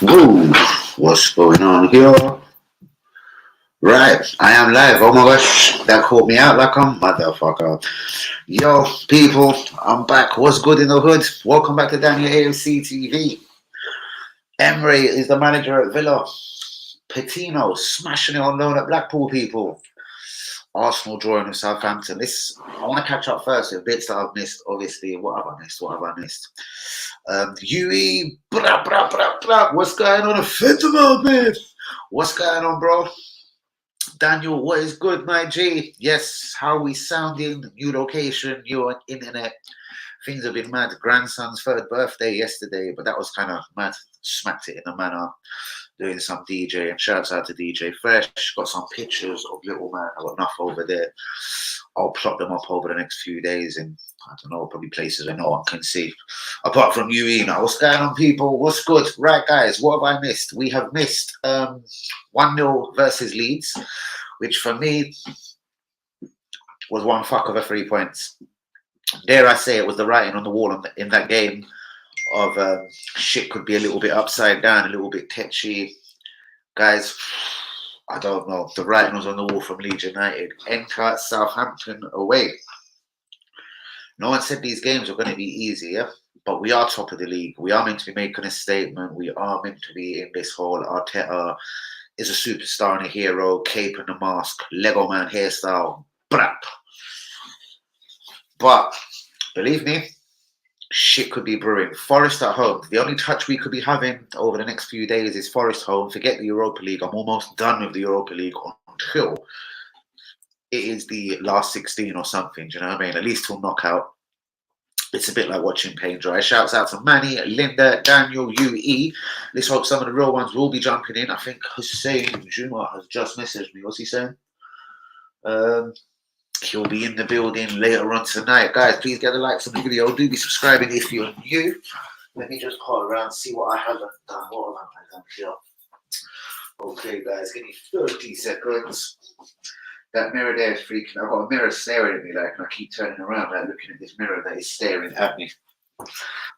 Woo! What's going on here? Right, I am live. Oh my gosh, that caught me out like a motherfucker. Yo, people, I'm back. What's good in the hood? Welcome back to Daniel AFC TV. Emery is the manager at Villa. Patino smashing it on loan at Blackpool, people. Arsenal drawing with Southampton. I want to catch up first with bits that I've missed. Obviously, what have I missed? UE, blah, blah, blah, blah. What's going on? Fentanyl, man. What's going on, bro? Daniel, what is good, my G? Yes, how we sounding? New location, new internet. Things have been mad. Grandson's third birthday yesterday, but that was kind of mad. Smacked it in a manner. Doing some DJ, and shouts out to DJ Fresh. Got some pictures of little man. I got enough over there. I'll plot them up over the next few days in, I don't know, probably places where no one can see. Apart from UE now. What's going on, people? What's good? Right, guys, what have I missed? We have missed 1-0 versus Leeds, which for me was one fuck of a 3 points. Dare I say it was the writing on the wall in that game of shit could be a little bit upside down, a little bit tetchy. Guys, I don't know. The writing was on the wall from Leeds United. Enter Southampton away. No one said these games are going to be easy, yeah? But we are top of the league. We are meant to be making a statement. We are meant to be in this whole Arteta is a superstar and a hero, cape and the mask, Lego man hairstyle, brap. But believe me, shit could be brewing. Forest at home. The only touch we could be having over the next few days is Forest home. Forget the Europa League. I'm almost done with the Europa League until it is the last 16 or something. Do you know what I mean? At least till knockout. It's a bit like watching paint dry. Shouts out to Manny, Linda, Daniel, UE. Let's hope some of the real ones will be jumping in. I think Hussein Juma has just messaged me. What's he saying? He'll be in the building later on tonight. Guys, please get the likes on the video. Do be subscribing if you're new. Let me just call around, see what I haven't done. What have I done here? Okay, guys, give me 30 seconds. That mirror there is freaking. I've got a mirror staring at me, like, and I keep turning around, like, looking at this mirror that is staring at me. All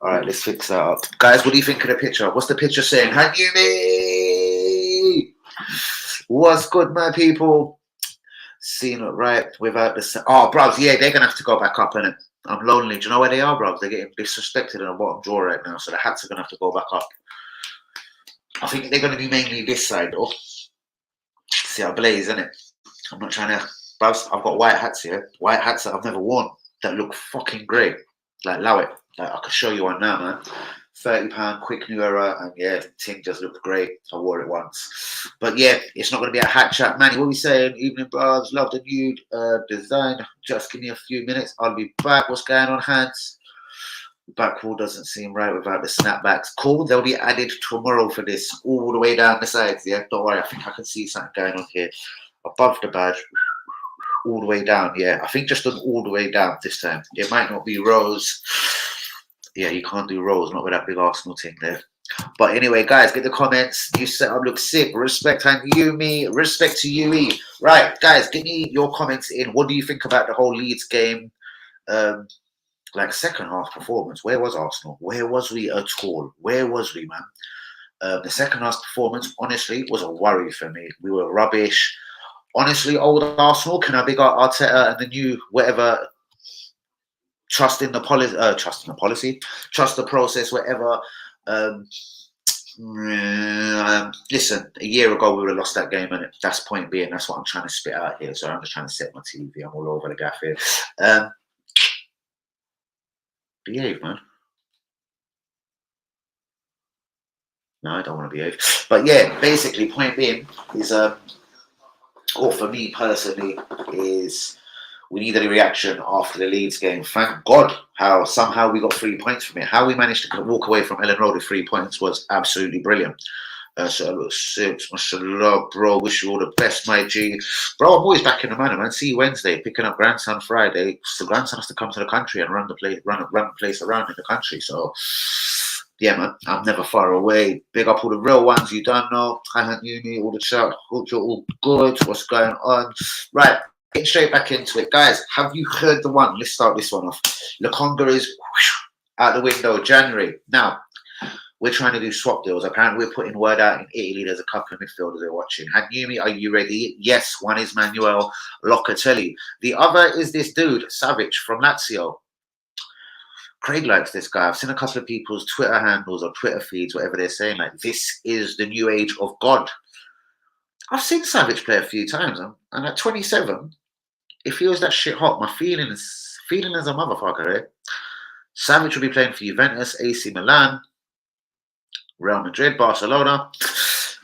right, let's fix that up. Guys, what do you think of the picture? What's the picture saying? Hang you me? What's good, my people? Seeing it right without the... Oh, bros, yeah, they're going to have to go back up, innit? I'm lonely. Do you know where they are, bros? They're getting disrespected in the bottom drawer right now, so the hats are going to have to go back up. I think they're going to be mainly this side, though. See how blaze, innit? I'm not trying to... Bros, I've got white hats here. White hats that I've never worn that look fucking great. Like, allow it. Like, I could show you one now, man. £30, quick new era, and yeah, the thing just looked great. I wore it once. But yeah, it's not going to be a hat chat. Manny, what are we saying? Evening, bros. Love the new design. Just give me a few minutes. I'll be back. What's going on, Hans? Backwall doesn't seem right without the snapbacks. Cool. They'll be added tomorrow for this, all the way down the sides. Yeah, don't worry. I think I can see something going on here. Above the badge, all the way down. Yeah, I think just all the way down this time. It might not be rows. Yeah, you can't do rows, not with that big Arsenal thing there. But anyway, guys, get the comments. You setup looks sick. Respect and you, me. Respect to UE. Right, guys, give me your comments in. What do you think about the whole Leeds game? Like second half performance. Where was Arsenal? Where was we at all? Where was we, man? The second half performance, honestly, was a worry for me. We were rubbish. Honestly, old Arsenal, can I big up Arteta and the new whatever? Trust the policy, trust the process, whatever. Listen, a year ago we would have lost that game, and that's point being. That's what I'm trying to spit out here. So I'm just trying to set my TV. I'm all over the gaff here. Behave, man. No, I don't want to behave. But yeah, basically, point being is, or for me personally, is. We needed a reaction after the Leeds game. Thank God how somehow we got 3 points from it. How we managed to walk away from Ellen Road with 3 points was absolutely brilliant. So look, 6, mashallah, bro. Wish you all the best, my G. Bro, I'm always back in the manner, man. See you Wednesday, picking up grandson Friday. So grandson has to come to the country and run the place around in the country. So yeah, man, I'm never far away. Big up all the real ones you don't know. Hi, Uni, all the chat. Hope you're all good. What's going on? Right. Getting straight back into it. Guys, have you heard the one? Let's start this one off. Lokonga is out the window, January. Now, We're trying to do swap deals. Apparently, we're putting word out in Italy. There's a couple of midfielders they're watching. Hanumi, are you ready? Yes. One is Manuel Locatelli. The other is this dude, Savic from Lazio. Craig likes this guy. I've seen a couple of people's Twitter handles or Twitter feeds, whatever they're saying, like, this is the new age of God. I've seen Savic play a few times, and at 27, if he was that shit hot, my feeling is a motherfucker, eh? Savic will be playing for Juventus, AC Milan, Real Madrid, Barcelona,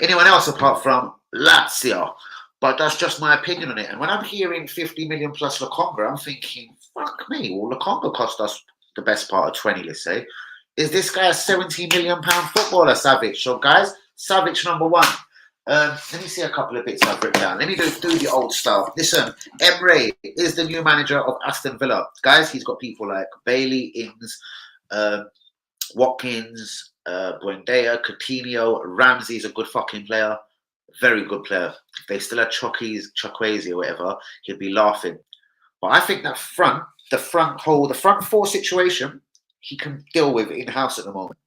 anyone else apart from Lazio. But that's just my opinion on it. And when I'm hearing 50 million plus Lokonga, I'm thinking, fuck me, well, Lokonga cost us the best part of 20, let's say. Is this guy a 70 million pound footballer, Savic? So, guys, Savic number one. Let me see a couple of bits I've written down. Let me do the old stuff. Listen, Emre is the new manager of Aston Villa. Guys, he's got people like Bailey, Ings, Watkins, Buendia, Coutinho, Ramsey's a good fucking player. Very good player. If they still had Chukwueze or whatever, he'd be laughing. But I think that the front four situation, he can deal with in-house at the moment.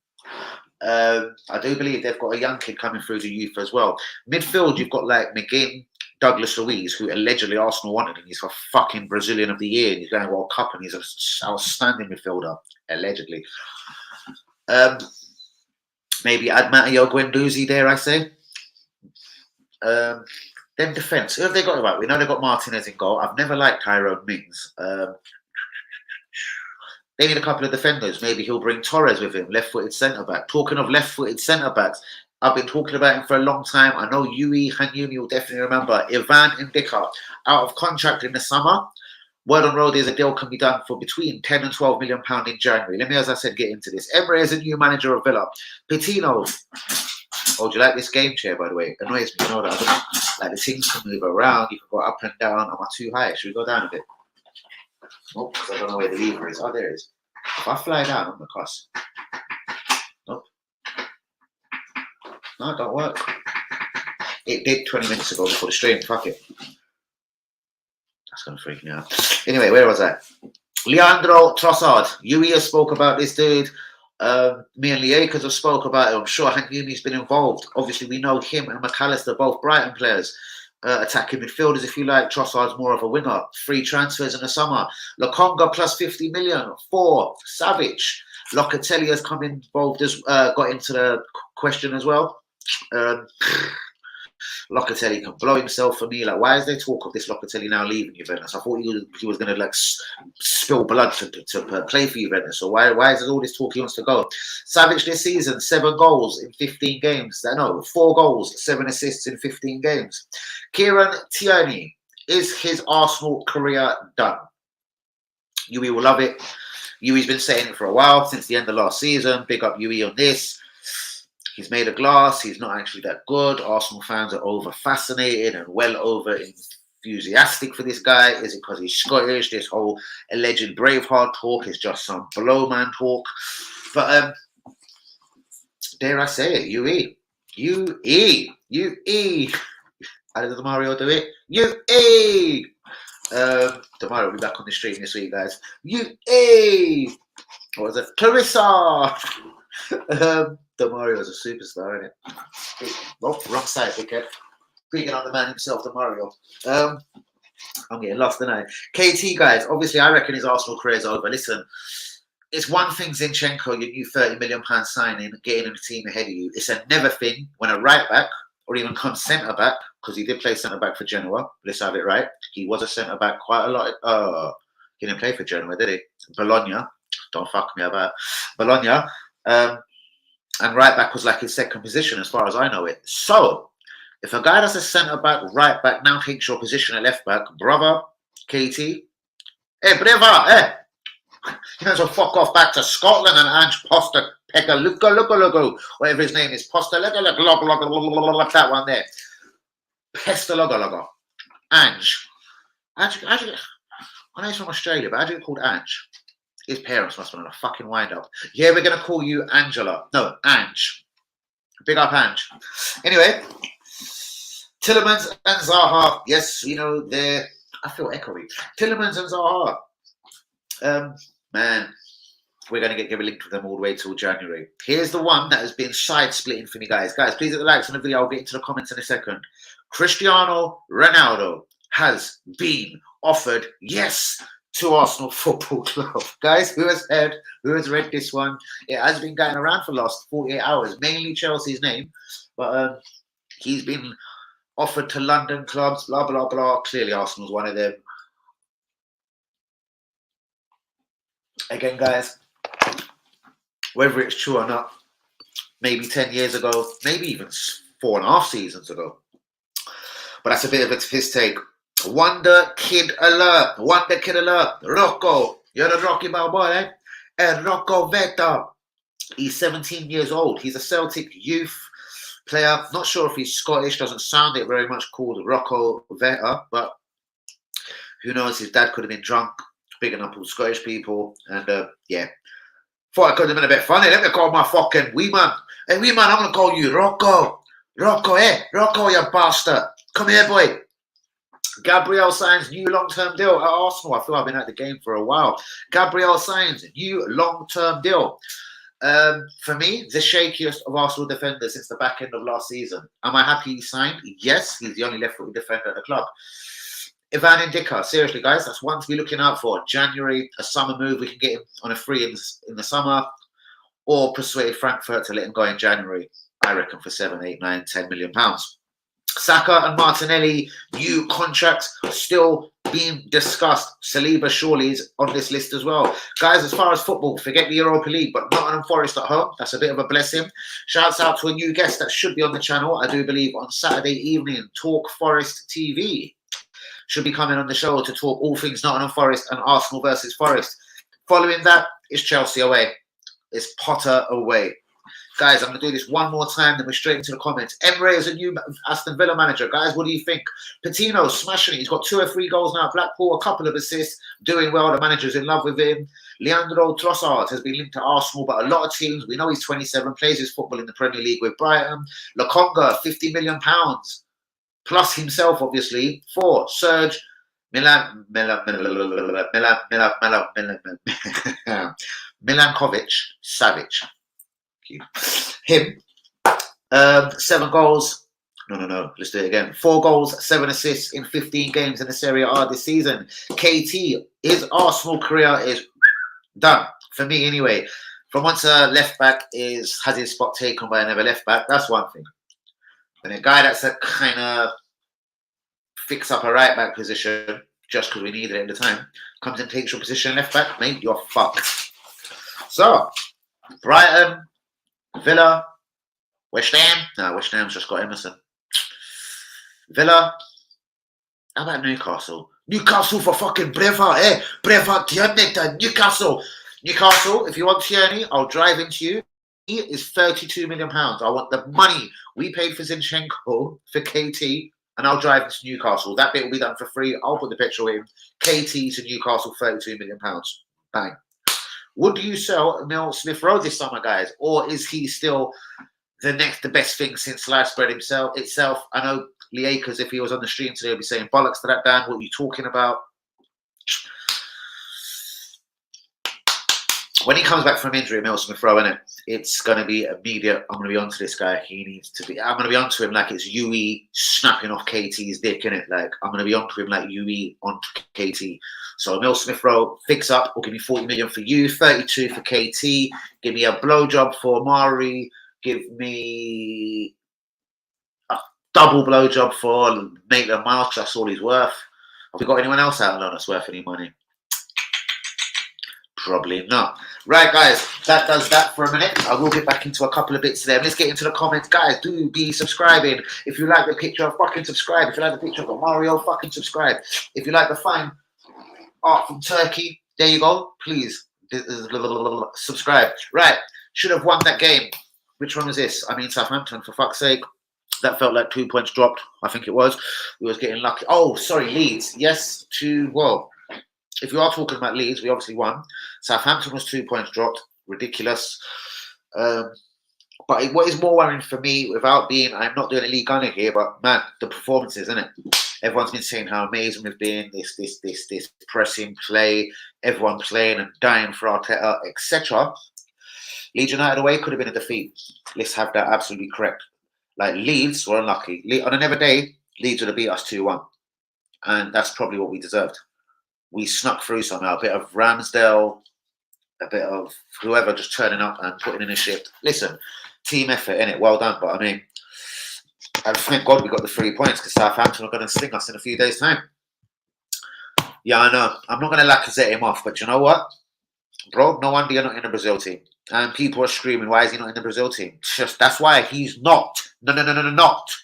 I do believe they've got a young kid coming through the youth as well. Midfield, you've got like McGinn, Douglas Luiz, who allegedly Arsenal wanted, and he's a fucking Brazilian of the year, and he's going World Cup, and he's an outstanding midfielder, allegedly. Maybe add Matteo Guendouzi there, I say. Then defence. Who have they got about? We know they've got Martinez in goal. I've never liked Tyrone Mings. They need a couple of defenders. Maybe he'll bring Torres with him, left-footed centre-back. Talking of left-footed centre-backs, I've been talking about him for a long time. I know Yui Hanyumi will definitely remember. Ivan Ndika, out of contract in the summer. Word on road is a deal can be done for between 10 and 12 million pounds in January. Let me, as I said, get into this. Emre is a new manager of Villa. Pitino. Oh, do you like this game chair, by the way? It annoys me. You know that I don't like the things can move around. You can go up and down. Am I too high? Should we go down a bit? Nope, because I don't know where the lever is. Oh, there it is. If I fly down, I'm the cuss. Nope. No, it don't work. It did 20 minutes ago before the stream. Fuck it. That's going to freak me out. Anyway, where was I? Leandro Trossard. Yui has spoke about this dude. Me and Liakers have spoke about it. I'm sure Hanyumi's been involved. Obviously, we know him and McAllister, both Brighton players. Attacking midfielders, if you like. Trossard's more of a winger. Free transfers in the summer. Lokonga plus 50 million. 4. Savic. Locatelli has come involved as got into the question as well. Locatelli can blow himself for me. Like, why is there talk of this Locatelli now leaving Juventus? I thought he was going to like spill blood to play for Juventus. So why is there all this talk he wants to go? Savic this season, 7 goals in 15 games. No, 4 goals, 7 assists in 15 games. Kieran Tierney, is his Arsenal career done? Yui will love it. Yui's been saying it for a while, since the end of last season. Big up Yui on this. He's made of glass. He's not actually that good. Arsenal fans are over fascinated and well over enthusiastic for this guy. Is it because he's Scottish? This whole alleged Braveheart talk is just some blow man talk. But dare I say it, UE. How did Mario do it? UE. Demario will be back on the stream this week, guys. UE. What was it? Clarissa. Demario is a superstar, isn't it? Oh, wrong side, dickhead. Bringing on the man himself, Demario. I'm getting lost, aren't I? KT, guys, obviously, I reckon his Arsenal career is over. Listen, it's one thing, Zinchenko, your new £30 million signing, getting in the team ahead of you. It's a never thing when a right back, or even come centre back, because he did play centre back for Genoa. Let's have it right. He was a centre back quite a lot. He didn't play for Genoa, did he? Bologna. Don't fuck me about Bologna. And right back was like his second position, as far as I know it. So, if a guy that's a centre back, right back, now takes your position at left back, brother, KT, hey, brother, you know, so fuck off back to Scotland and Ange Posta, Pekka, Luka, whatever his name is, Posta, that one there. Pesta, Logo. Ange. I know he's from Australia, but how do you called Ange? His parents must have been a fucking wind-up. Yeah, we're going to call you Angela. No, Ange. Big up, Ange. Anyway, Tillemans and Zaha. Yes, you know, I feel echoey. Tillemans and Zaha. Man, we're going to get linked with them all the way till January. Here's the one that has been side splitting for me, guys. Guys, please hit the likes on the video. I'll get into the comments in a second. Cristiano Ronaldo has been offered, yes, to Arsenal Football Club. Guys, who has read this one? It has been going around for the last 48 hours, mainly Chelsea's name, but he's been offered to London clubs, blah, blah, blah. Clearly, Arsenal's one of them. Again, guys, whether it's true or not, maybe 10 years ago, maybe even 4.5 seasons ago. But that's a bit of a piss take. Wonder Kid alert. Wonder Kid alert. Rocco. You're the Rocky Balboa, eh? And Rocco Veta. He's 17 years old. He's a Celtic youth player. Not sure if he's Scottish. Doesn't sound it very much, called Rocco Veta. But who knows? His dad could have been drunk, bigging up all Scottish people. And yeah. Thought I could have been a bit funny. Let me call my fucking wee man. Hey, wee man, I'm going to call you Rocco. Rocco, eh? Rocco, you bastard. Come here, boy. Gabriel signs new long-term deal at Arsenal. I feel I've been at the game for a while. Gabriel signs new long-term deal. For me, the shakiest of Arsenal defenders since the back end of last season. Am I happy he signed? Yes, he's the only left-footed defender at the club. Ivan Ndicka, seriously, guys, that's one to be looking out for. January, a summer move. We can get him on a free in the summer, or persuade Frankfurt to let him go in January. I reckon for 7, 8, 9, 10 million pounds. Saka and Martinelli, new contracts still being discussed. Saliba surely is on this list as well. Guys, as far as football, forget the Europa League, but Nottingham Forest at home. That's a bit of a blessing. Shouts out to a new guest that should be on the channel, I do believe, on Saturday evening. Talk Forest TV should be coming on the show to talk all things Nottingham Forest and Arsenal versus Forest. Following that is Chelsea away. It's Potter away. Guys, I'm going to do this one more time, then we're straight into the comments. Emre is a new Aston Villa manager. Guys, what do you think? Patino smashing it. He's got 2 or 3 goals now at Blackpool, a couple of assists, doing well. The manager's in love with him. Leandro Trossard has been linked to Arsenal, but a lot of teams, we know he's 27, plays his football in the Premier League with Brighton. Lokonga, £50 million, plus himself, obviously, for Serge Milankovic-Savic. Him, 7 goals. No. Let's do it again. 4 goals, 7 assists in 15 games in the Serie A this season. KT, his Arsenal career is done for me anyway. From once a left back has his spot taken by another left back, that's one thing. And a guy that's a kind of fix up a right back position just because we needed it at the time comes and takes your position left back, mate, you're fucked. So, Brighton, Villa, West Ham. No, West Ham's just got Emerson. Villa. How about Newcastle? Newcastle for fucking Breva, eh? Breva, Tierney, Newcastle. Newcastle, if you want Tierney, I'll drive into you. He is £32 million. I want the money we paid for Zinchenko, for KT, and I'll drive into Newcastle. That bit will be done for free. I'll put the petrol in. KT to Newcastle, £32 million. Bang. Would you sell Emile Smith-Rowe this summer, guys? Or is he still the best thing since sliced bread itself? I know Lee Akers, if he was on the stream today, would be saying bollocks to that, Dan. What are you talking about? When he comes back from injury, Emile Smith-Rowe, innit? It's going to be immediate. I'm going to be onto this guy. He needs to be. I'm going to be onto him like it's UE snapping off KT's dick, innit? Like, I'm going to be onto him like UE onto KT. So Emile Smith-Rowe, fix up. We'll give me 40 million for you, 32 for KT. Give me a blowjob for Mari. Give me a double blowjob for Maitland Miles. That's all he's worth. Have we got anyone else out on that's worth any money? Probably not. Right, guys, that does that for a minute. I will get back into a couple of bits there. Let's get into the comments. Guys, do be subscribing. If you like the picture, fucking subscribe. If you like the picture of Mario, fucking subscribe. If you like the fine art from Turkey, there you go. Please subscribe. Right, should have won that game. Which one was this? I mean, Southampton, for fuck's sake. That felt like 2 points dropped. I think it was. We was getting lucky. Oh, sorry, Leeds. Yes, well, if you are talking about Leeds, we obviously won. Southampton was 2 points dropped. Ridiculous. But what is more worrying for me, without being, I'm not doing a league gunner here, but man, the performances, isn't it? Everyone's been saying how amazing we've been, this pressing play, everyone playing and dying for Arteta, etc. Leeds United away could have been a defeat. Let's have that absolutely correct. Like Leeds were unlucky. On another day, Leeds would have beat us 2-1. And that's probably what we deserved. We snuck through somehow. A bit of Ramsdale, a bit of whoever just turning up and putting in a shift. Listen, team effort, innit? Well done. But I mean, and thank God we got the 3 points because Southampton are going to sting us in a few days' time. Yeah, I know. I'm not going to Lacazette him off, but you know what? Bro, no wonder you're not in the Brazil team. And people are screaming, why is he not in the Brazil team? Just that's why he's not not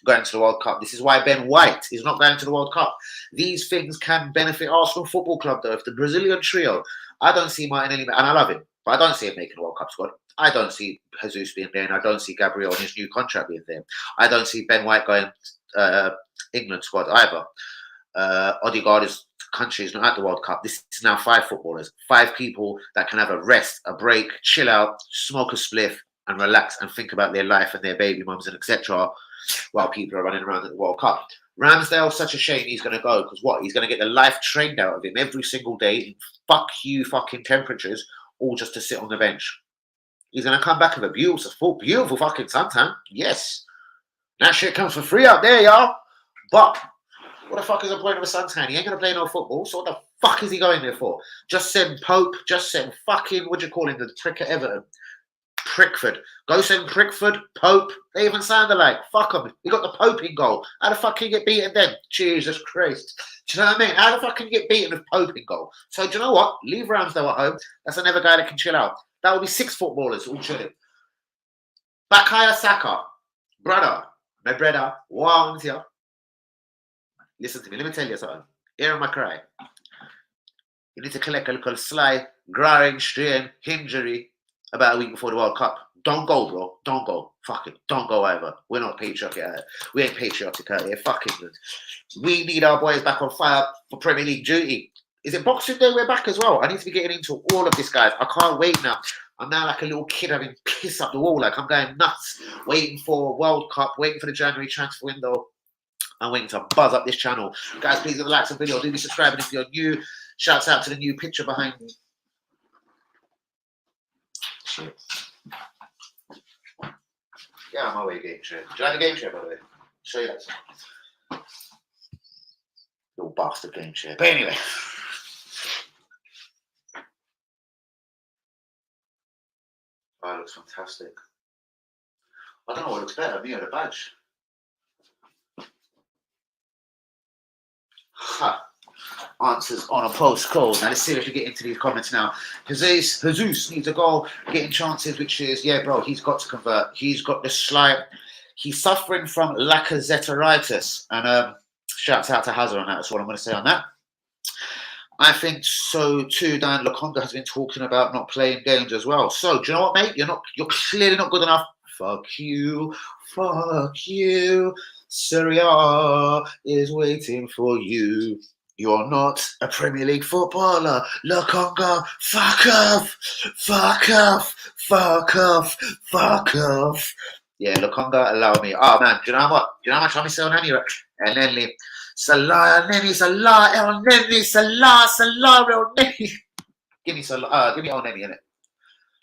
going to the World Cup. This is why Ben White is not going to the World Cup. These things can benefit Arsenal Football Club, though. If the Brazilian trio, I don't see Martinelli, and I love him, but I don't see him making the World Cup squad. I don't see Jesus being there, and I don't see Gabriel and his new contract being there. I don't see Ben White going England squad either. Odegaard's country is not at the World Cup. This is now 5 footballers, 5 people that can have a rest, a break, chill out, smoke a spliff, and relax and think about their life and their baby mums and etc. while people are running around at the World Cup. Ramsdale, such a shame he's going to go because what? He's going to get the life trained out of him every single day in fuck you fucking temperatures, all just to sit on the bench. He's going to come back with a beautiful fucking suntan. Yes. That shit comes for free out there, y'all. But what the fuck is the point of a suntan? He ain't going to play no football, so what the fuck is he going there for? Just send Pope, just send fucking, what do you call him, the prick at Everton? Prickford. Go send Prickford, Pope. They even sound alike. Fuck them. You got the Pope in goal. How the fuck can you get beaten then? Jesus Christ. Do you know what I mean? How the fuck can you get beaten with Pope in goal? So do you know what? Leave Ramsdale at home. That's another guy that can chill out. That will be 6 footballers all chilling. Bakaya Saka. Brother. My brother. Warms here. Listen to me. Let me tell you something. Hear my cry. You need to collect a little sly, growing strain, injury about a week before the World Cup. Don't go, bro. Don't go. Fuck it. Don't go either. We're not patriotic out here. We ain't patriotic out here. Fuck England. We need our boys back on fire for Premier League duty. Is it Boxing Day? We're back as well. I need to be getting into all of this, guys. I can't wait now. I'm now like a little kid having piss up the wall. Like I'm going nuts, waiting for World Cup, waiting for the January transfer window. I'm waiting to buzz up this channel. Guys, please give a like to the video. Do be subscribing if you're new. Shouts out to the new picture behind me. Shit. Yeah, I'm away game chair. Do you like the game chair, by the way? Show you that. Little bastard game chair. But anyway. Oh, it looks fantastic. I don't know what looks better, me or the badge. Ha. Answers on a postcode. Now let's seriously get into these comments now. Jesus needs a goal, getting chances, which is, yeah, bro, he's got to convert. He's got the slight, he's suffering from Lacazette-itis. And shouts out to Hazard on that. That's what I'm going to say on that. I think so too. Dan Lokonga has been talking about not playing games as well. So do you know what, mate? You're clearly not good enough. Fuck you. Serie A is waiting for you. You're not a Premier League footballer. Lokonga, fuck off. Yeah, Lokonga, allow me. Oh man, do you know what? Do you know how much I'm selling anyway? And then Salah, El Neni, Give me Salah, give me El Neni, innit?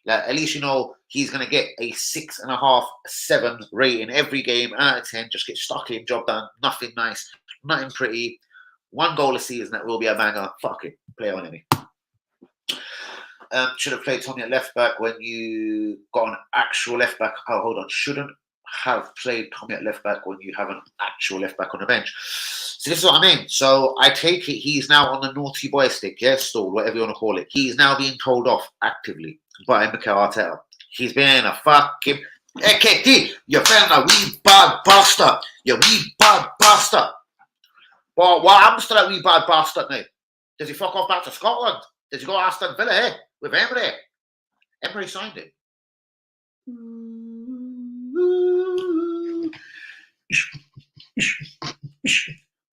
Like, at least you know he's going to get a 6.5, 7 rating every game out of 10. Just get stuck in, job done. Nothing nice, nothing pretty. 1 goal a season, that will be a banger. Fuck it, play on any. Should have played Tommy at left back when you got an actual left back. Oh, hold on. Shouldn't have played Tommy at left back when you have an actual left back on the bench. So this is what I mean. So I take it he's now on the naughty boy stick, yeah, stall, whatever you want to call it. He's now being told off actively by Mikel Arteta. He's been a fucking KT, you found a wee bad bastard. You wee bad bastard. Well, what happens to that wee bad bastard now? Does he fuck off back to Scotland? Does he go to Aston Villa, eh? With Emery? Emery signed it.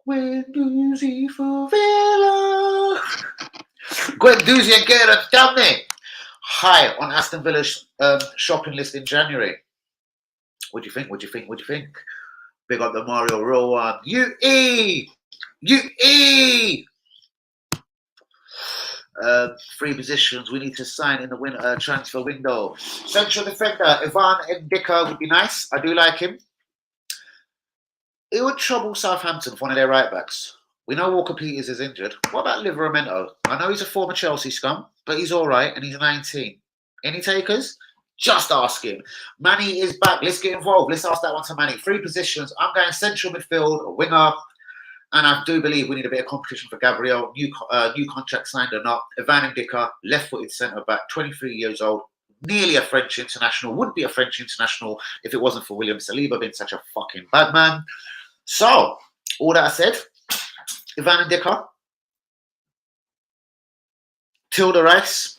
Guendouzi for Villa. Guendouzi and Gerrard, damn it. High on Aston Villa's shopping list in January. What do you think? What do you think? What do you think? Big up the Mario Roll one. UE! UE! Three positions we need to sign in the transfer window. Central defender Ivan Ndika would be nice. I do like him. It would trouble Southampton for one of their right backs. We know Walker Peters is injured. What about Livramento? I know he's a former Chelsea scum, but he's all right and he's 19. Any takers? Just ask him. Manny is back. Let's get involved. Let's ask that one to Manny. Three positions. I'm going central midfield, a winger, and I do believe we need a bit of competition for Gabriel. New contract signed or not. Ivan Ndika, left-footed centre-back, 23 years old, nearly a French international. Would be a French international if it wasn't for William Saliba being such a fucking bad man. So, all that I said, Ivan Ndika, Tilda Rice,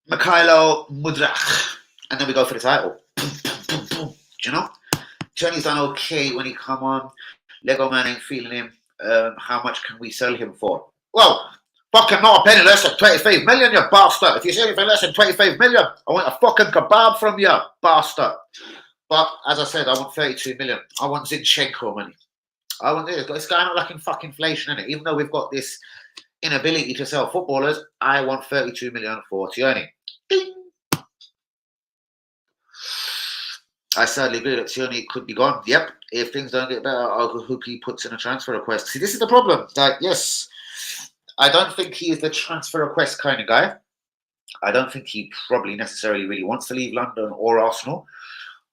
Mikhailo Mudryk, and then we go for the title. Do you know? Johnny's done okay when he come on. Lego man ain't feeling him. How much can we sell him for? Well, fucking not a penny less than 25 million, you bastard. If you say anything less than 25 million, I want a fucking kebab from you, bastard. But as I said, I want 32 million. I want Zinchenko money. I want this. It's going on like in fucking inflation, innit? Even though we've got this inability to sell footballers, I want 32 million for Tierney. Ding. I sadly agree that Tierney could be gone. Yep. If things don't get better, I'll hope he puts in a transfer request. See, this is the problem. Like, yes, I don't think he is the transfer request kind of guy. I don't think he probably necessarily really wants to leave London or Arsenal.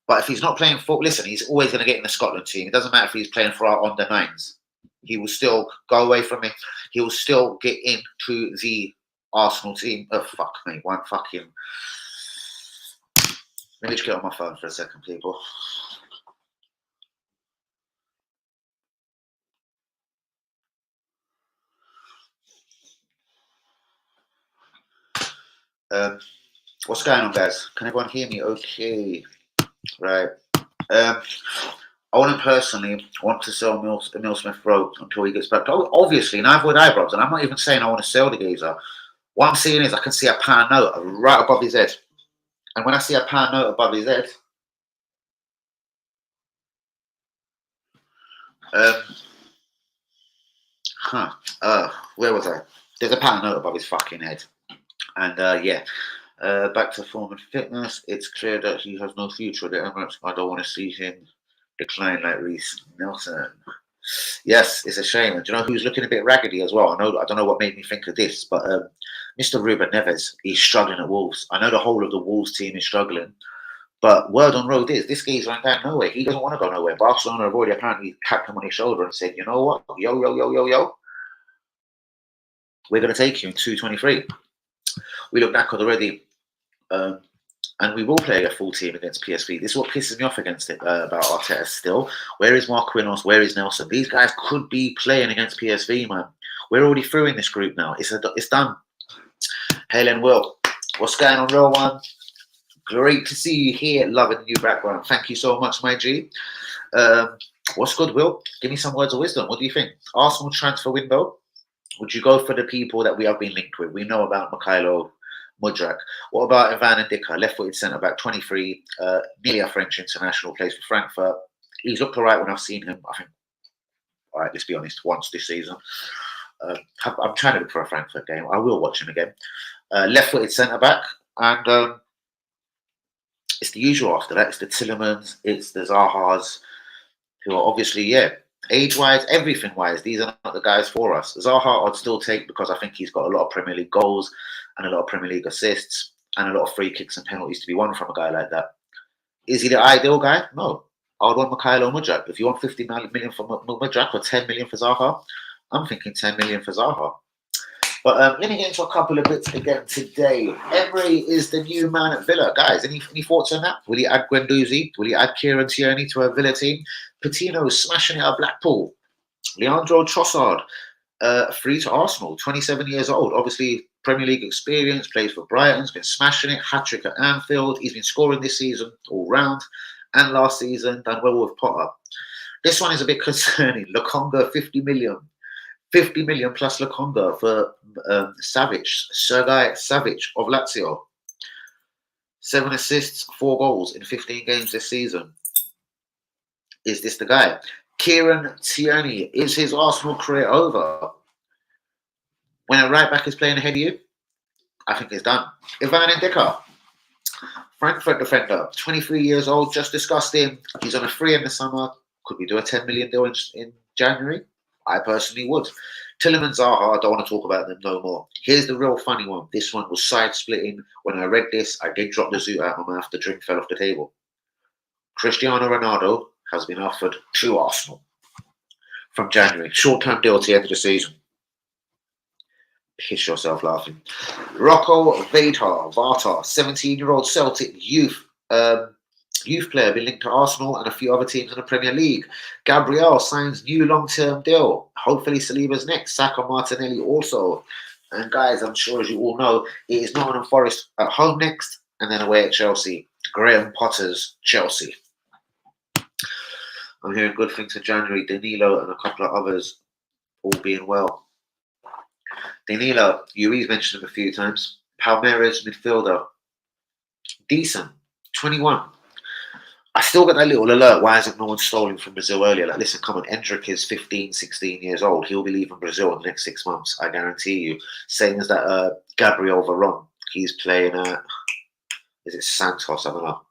But if he's not playing football, listen, he's always going to get in the Scotland team. It doesn't matter if he's playing for our under-9s. He will still go away from me. He will still get into the Arsenal team. Oh, fuck me. One fucking... Let me just get on my phone for a second, people. What's going on, guys? Can everyone hear me? Okay. Right. I wouldn't personally want to sell Emil Smith-Rowe until he gets back. Obviously, neither would I, bros. And I'm not even saying I want to sell the geezer. What I'm seeing is I can see a pound note right above his head. And when I see a pound note above his head, where was I? There's a pound note above his fucking head. And yeah. Back to form and fitness, it's clear that he has no future at the Emirates. I don't want to see him decline like Reece Nelson. Yes, it's a shame. And do you know who's looking a bit raggedy as well? I don't know what made me think of this, but Mr. Ruben Neves, he's struggling at Wolves. I know the whole of the Wolves team is struggling, but word on road is this guy's right going nowhere. He doesn't want to go nowhere. Barcelona have already apparently tapped him on his shoulder and said, you know what? Yo. We're going to take you in 223. We look back already. And we will play a full team against PSV. This is what pisses me off against it about Arteta still. Where is Marquinhos? Where is Nelson? These guys could be playing against PSV, man. We're already through in this group now. It's done. Helen Will, what's going on, real one? Great to see you here. Loving the new background. Thank you so much, my G. What's good, Will? Give me some words of wisdom. What do you think? Arsenal transfer window. Would you go for the people that we have been linked with? We know about Mikhailo Mudryk. What about Ivan Ndika, left-footed centre-back, 23, nearly a French international, plays for Frankfurt. He's looked all right when I've seen him, I think, all right, let's be honest, once this season. I'm trying to look for a Frankfurt game. I will watch him again. Left-footed centre-back, and it's the usual after that. It's the Tillemans, it's the Zahas, who are obviously, yeah, age-wise, everything-wise, these are not the guys for us. Zaha I'd still take because I think he's got a lot of Premier League goals and a lot of Premier League assists and a lot of free kicks and penalties to be won from a guy like that. Is he the ideal guy? No. I would want Mikhailo Mudryk. If you want 50 million for Mudryk or 10 million for Zaha, I'm thinking 10 million for Zaha. But let me get into a couple of bits again today. Emery is the new man at Villa. Guys, any thoughts on that? Will he add Guendouzi? Will he add Kieran Tierney to a Villa team? Patino is smashing it at Blackpool. Leandro Trossard, free to Arsenal, 27 years old. Obviously, Premier League experience, plays for Brighton, has been smashing it. Hat-trick at Anfield. He's been scoring this season all round. And last season, done well with Potter. This one is a bit concerning. Lokonga, 50 million. 50 million plus Lokonga for Sergei Savic of Lazio. 7 assists, 4 goals in 15 games this season. Is this the guy? Kieran Tierney, is his Arsenal career over? When a right back is playing ahead of you, I think it's done. Ivan Ndicka, Frankfurt defender, 23 years old, just discussed him. He's on a free in the summer. Could we do a 10 million deal in January? I personally would. Tillman Zaha, I don't want to talk about them no more. Here's the real funny one. This one was side splitting. When I read this, I did drop the zoot out of my mouth. The drink fell off the table. Cristiano Ronaldo has been offered to Arsenal from January. Short-term deal to the end of the season. Piss yourself laughing. Rocco Vata, 17-year-old Celtic youth player, been linked to Arsenal and a few other teams in the Premier League. Gabriel signs new long-term deal. Hopefully Saliba's next. Saka, Martinelli also. And guys, I'm sure as you all know, it is Nottingham Forest at home next and then away at Chelsea. Graham Potter's Chelsea. I'm hearing good things in January. Danilo and a couple of others all being well. Danilo, Yuri's mentioned him a few times. Palmeiras midfielder. Decent. 21. I still get that little alert. Why hasn't no one stolen from Brazil earlier? Like, listen, come on. Endrick is 15, 16 years old. He'll be leaving Brazil in the next 6 months. I guarantee you. Same as that Gabriel Veron. He's playing at, is it Santos? I don't know.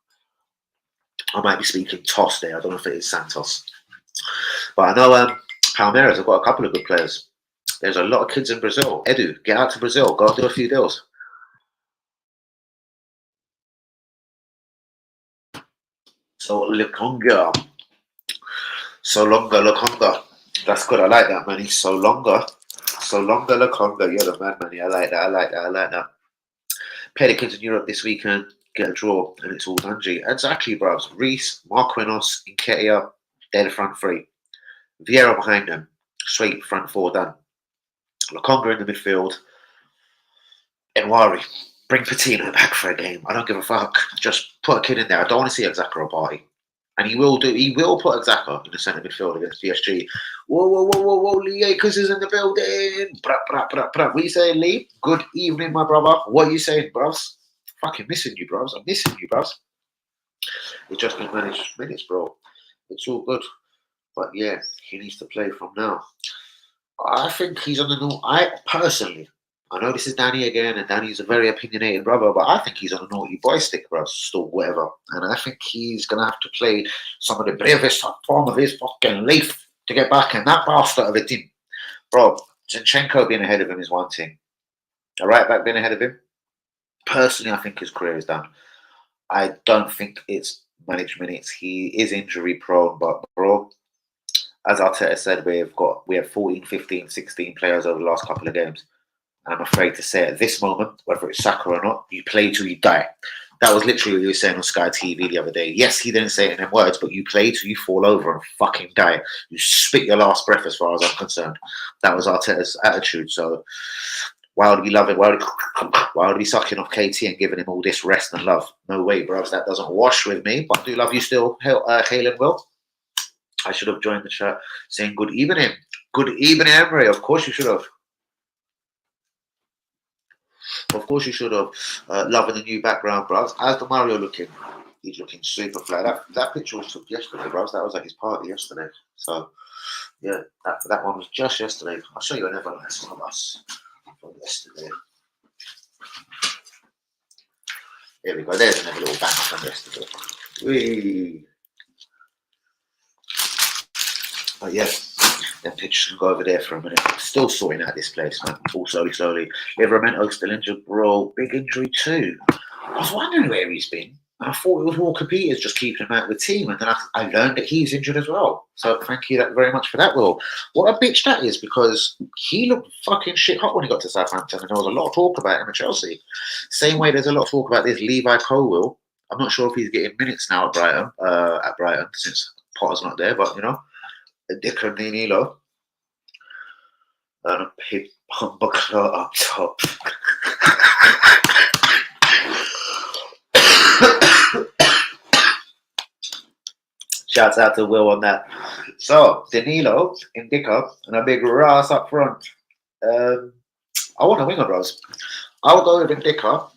I might be speaking toss there. I don't know if it is Santos. But I know Palmeiras have got a couple of good players. There's a lot of kids in Brazil. Edu, get out to Brazil. Go and do a few deals. So Lukonga. That's good. I like that, Manny. So longer Lukonga. You're the man, Manny. I like that. Play the kids in Europe this weekend. Get a draw, and it's all done, G. Exactly, bros. Reese, Marquinhos, Nketiah, they're the front three. Vieira behind them. Sweet front four done. Lukonga in the midfield. Enwari. Bring Patino back for a game. I don't give a fuck. Just put a kid in there. I don't want to see Xhaka a party. And he will put Xhaka in the centre midfield against PSG. Whoa. Lee Akers is in the building. What are you saying, Lee? Good evening, my brother. What are you saying, bros? Fucking missing you, bros. I'm missing you, bros. It just been managed minutes, bro. It's all good. But yeah, he needs to play from now. I think he's on the I know this is Danny again, and Danny's a very opinionated brother, but I think he's on a naughty boy stick, bro, still whatever. And I think he's going to have to play some of the bravest form of his fucking life to get back in that bastard of a team. Bro, Zinchenko being ahead of him is one thing. A right back being ahead of him, personally, I think his career is done. I don't think it's managed minutes. He is injury prone, but bro, as Arteta said, we have 14, 15, 16 players over the last couple of games. And I'm afraid to say at this moment, whether it's Saka or not, you play till you die. That was literally what he was saying on Sky TV the other day. Yes, he didn't say it in them words, but you play till you fall over and fucking die. You spit your last breath as far as I'm concerned. That was Arteta's attitude. So why would we love it? Why would we sucking off KT and giving him all this rest and love? No way, bros. That doesn't wash with me. But I do love you still, Halen Will. I should have joined the chat saying good evening. Good evening, Emery. Of course you should have. Of course you should have. Loving the new background, bros. How's the Mario looking? He's looking super fly. That picture was took yesterday, bros. That was like his party yesterday. So, yeah, that one was just yesterday. I'll show you another nice one of us from yesterday. Here we go. There's another little bang from yesterday. Whee! But yeah, them pictures can go over there for a minute. Still sorting out this place, man. All slowly. Livramento still injured, bro. Big injury too. I was wondering where he's been. And I thought it was Walker Peters just keeping him out of the team. And then I learned that he's injured as well. So thank you very much for that, Will. What a bitch that is, because he looked fucking shit hot when he got to Southampton. And there was a lot of talk about him at Chelsea. Same way there's a lot of talk about this Levi Colwill. I'm not sure if he's getting minutes now at Brighton, since Potter's not there, but you know. Dick and Danilo. And a pig buckler up top. Shouts out to Will on that. So, Danilo, Ndicka, and a big Ras up front. I want a winger, bros. I'll go with Ndicka.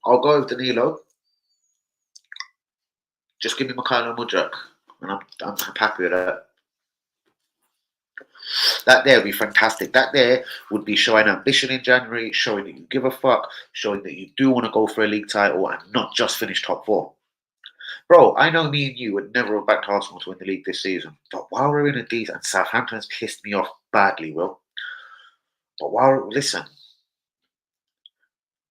I'll go with Danilo. Just give me Mikhailo Mudryk, and I'm happy with that. That there would be fantastic. That there would be showing ambition in January, showing that you give a fuck, showing that you do want to go for a league title and not just finish top 4. Bro, I know me and you would never have backed Arsenal to win the league this season. But while we're in a decent, and Southampton's pissed me off badly, Will. But listen,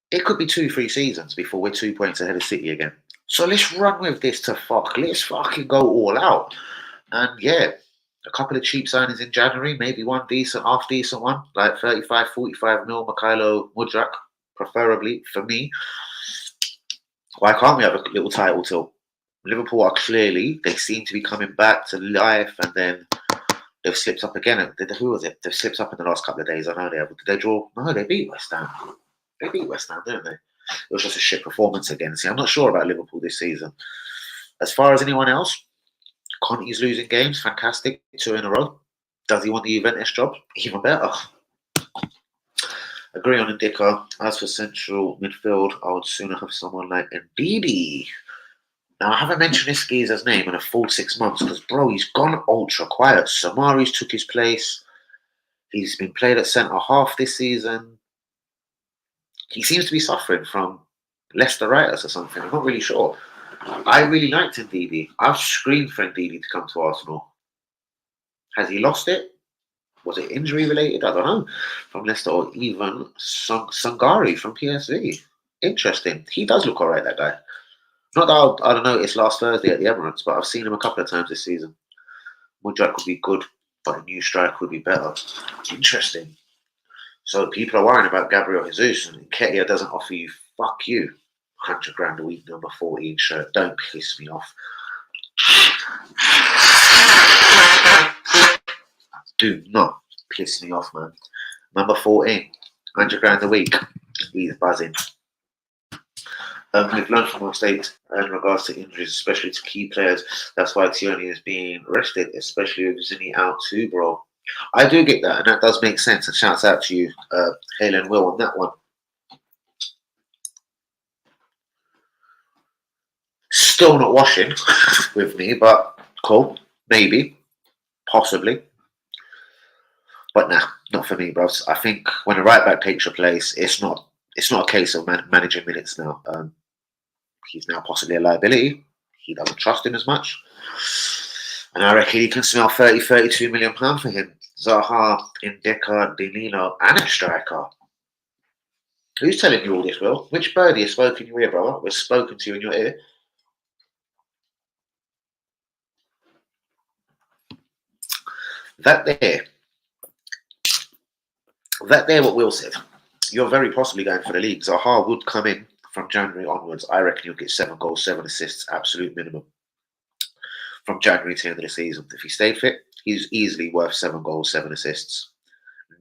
it could be 2-3 seasons before we're 2 points ahead of City again. So let's run with this to fuck. Let's fucking go all out. And yeah, a couple of cheap signings in January, maybe one decent, half decent one, like 35, 45 mil, Mikhailo Mudryk, preferably for me. Why can't we have a little title tilt? Liverpool are clearly, they seem to be coming back to life, and then they've slipped up again. Who was it? They've slipped up in the last couple of days. I know they have. Did they draw? No, they beat West Ham. They beat West Ham, didn't they? It was just a shit performance again. See, I'm not sure about Liverpool this season. As far as anyone else, Conte's losing games. Fantastic. 2 in a row. Does he want the Juventus job? Even better. Agree on Ndicka. As for central midfield, I would sooner have someone like Ndidi. Now, I haven't mentioned this geezer's name in a full 6 months because, bro, he's gone ultra quiet. Samari's took his place. He's been played at centre-half this season. He seems to be suffering from Leicester-itis or something. I'm not really sure. I really liked Ndidi. I've screamed for Ndidi to come to Arsenal. Has he lost it? Was it injury-related? I don't know. From Leicester, or even Sangari from PSV. Interesting. He does look all right, that guy. Not that I don't know, it's last Thursday at the Emirates, but I've seen him a couple of times this season. Mudryk would be good, but a new striker would be better. Interesting. So people are worrying about Gabriel Jesus, and Nketiah doesn't offer you, fuck you, 100 grand a week, number 14 shirt. Don't piss me off. Do not piss me off, man. Number 14, 100 grand a week. He's buzzing. We've learned from our mistakes in regards to injuries, especially to key players. That's why Tierney is being rested, especially with Zinni out too, bro. I do get that, and that does make sense. And shouts out to you, Hale and Will, on that one. Still not washing with me, but cool. Maybe. Possibly. But nah, not for me, bros. I think when a right back takes your place, it's not a case of managing minutes now. He's now possibly a liability. He doesn't trust him as much. And I reckon he can smell 30, 32 million pounds for him. Zaha, Ndicka, Danilo, and a striker. Who's telling you all this, Will? Which birdie has spoken in your ear, brother? Was spoken to you in your ear? That there, what Will said. You're very possibly going for the league. Zaha would come in from January onwards. I reckon he'll get 7 goals, 7 assists, absolute minimum. From January to the end of the season. If he stayed fit, he's easily worth 7 goals, 7 assists.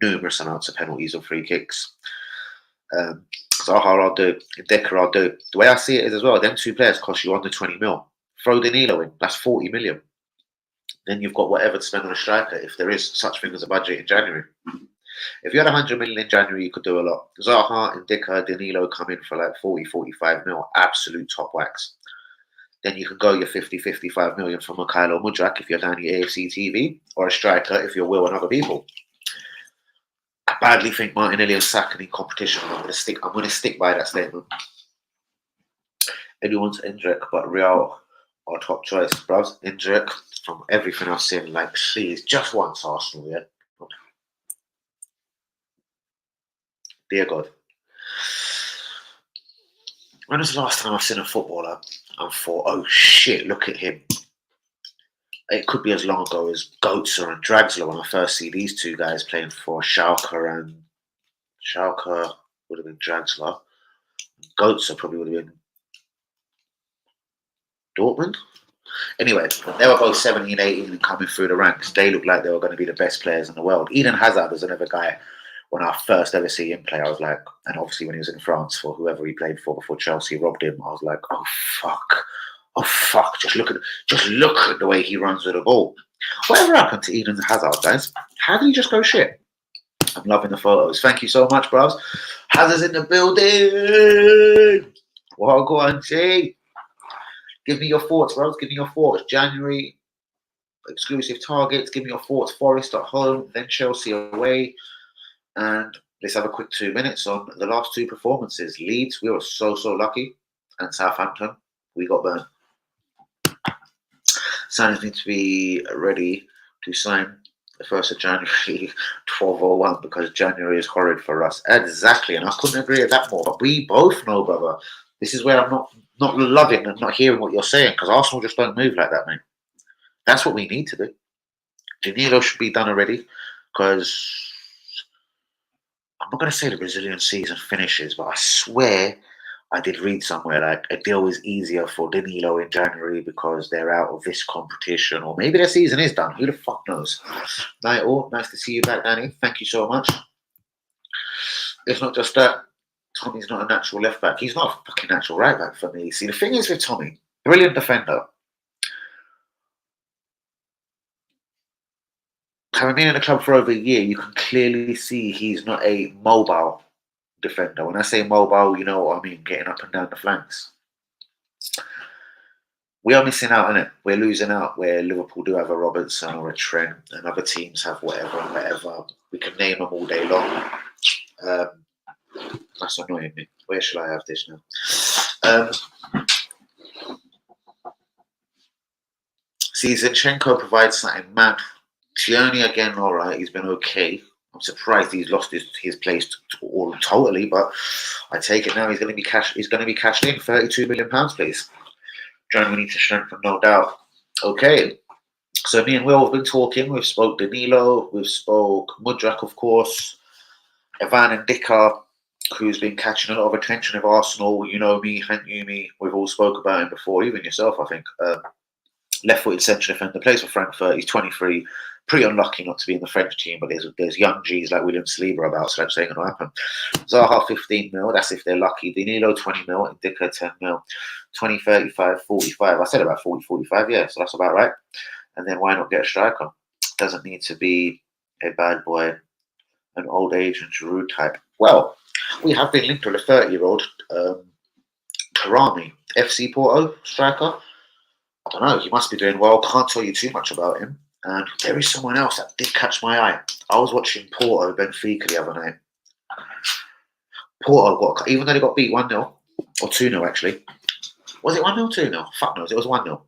Numerous amounts of penalties and free kicks. Zaha I'll do. Ndicka I'll do. The way I see it is as well, them 2 players cost you under 20 mil. Throw Danilo in, that's 40 million. Then you've got whatever to spend on a striker if there is such thing as a budget in January. If you had 100 million in January, you could do a lot. Zaha, Ndicka, Danilo come in for like 40, 45 mil, absolute top wax. Then you can go your 50, 55 million for Mikhailo Mudryk if you're down your AFC TV, or a striker if you're Will and other people. I badly think Martinelli and Saka in competition. I'm going to stick by that statement. Everyone's Endrick, but Real are top choice, bros. Endrick, from everything I've seen, like, please, just once Arsenal, yeah? Dear God. When was the last time I've seen a footballer and thought, oh shit, look at him? It could be as long ago as Götze and Draxler when I first see these 2 guys playing for Schalke, and Schalke would have been Draxler. Götze probably would have been Dortmund. Anyway, they were both 17, 18 and coming through the ranks. They looked like they were going to be the best players in the world. Eden Hazard was another guy. When I first ever see him play, I was like, and obviously when he was in France for whoever he played for before Chelsea robbed him, I was like, oh fuck, just look at the way he runs with the ball. Whatever happened to Eden Hazard, guys? How did he just go shit? I'm loving the photos. Thank you so much, bros. Hazard's in the building. Well, go on, Jay. Give me your thoughts, bros. Give me your thoughts. January exclusive targets. Give me your thoughts. Forest at home, then Chelsea away. And let's have a quick 2 minutes on the last two performances. Leeds, we were so lucky. And Southampton, we got burned. Signings need to be ready to sign the 1st of January, 12:01, because January is horrid for us. Exactly, and I couldn't agree with that more. But we both know, brother, this is where I'm not loving and not hearing what you're saying, because Arsenal just don't move like that, mate. That's what we need to do. Danilo should be done already, because I'm not going to say the Brazilian season finishes, but I swear I did read somewhere like a deal is easier for Danilo in January because they're out of this competition, or maybe their season is done. Who the fuck knows? Night all, nice to see you back, Danny. Thank you so much. It's not just that Tommy's not a natural left back. He's not a fucking natural right back for me. See, the thing is with Tommy, brilliant defender. Having been in the club for over a year, you can clearly see he's not a mobile defender. When I say mobile, you know what I mean, getting up and down the flanks. We are missing out, innit? We're losing out where Liverpool do have a Robertson or a Trent, and other teams have whatever. We can name them all day long. That's annoying me. Where should I have this now? See, Zinchenko provides something mad. Tierney again, all right, he's been okay. I'm surprised he's lost his place totally, but I take it now. He's going to be cashed in. £32 million, please. Germany need to strengthen, no doubt. Okay, so me and Will have been talking. We've spoke Danilo, we've spoke Mudrak, of course, Ivan and Dika, who's been catching a lot of attention of Arsenal. You know me, Hank Yumi. We've all spoke about him before, even yourself, I think. Left-footed central defender, plays for Frankfurt. He's 23. Pretty unlucky not to be in the French team, but there's young G's like William Saliba about, so that's ain't going to happen. Zaha 15 mil, that's if they're lucky. Danilo 20 mil, and Dika 10 mil. 20, 35, 45. I said about 40, 45, yeah, so that's about right. And then why not get a striker? Doesn't need to be a bad boy, an old age and Giroud type. Well, we have been linked with a 30-year-old Karami, FC Porto striker. I don't know, he must be doing well. Can't tell you too much about him. And there is someone else that did catch my eye. I was watching Porto Benfica the other night. Porto even though they got beat 1-0, or 2-0 actually. Was it 1-0, 2-0? Fuck knows, it was 1-0.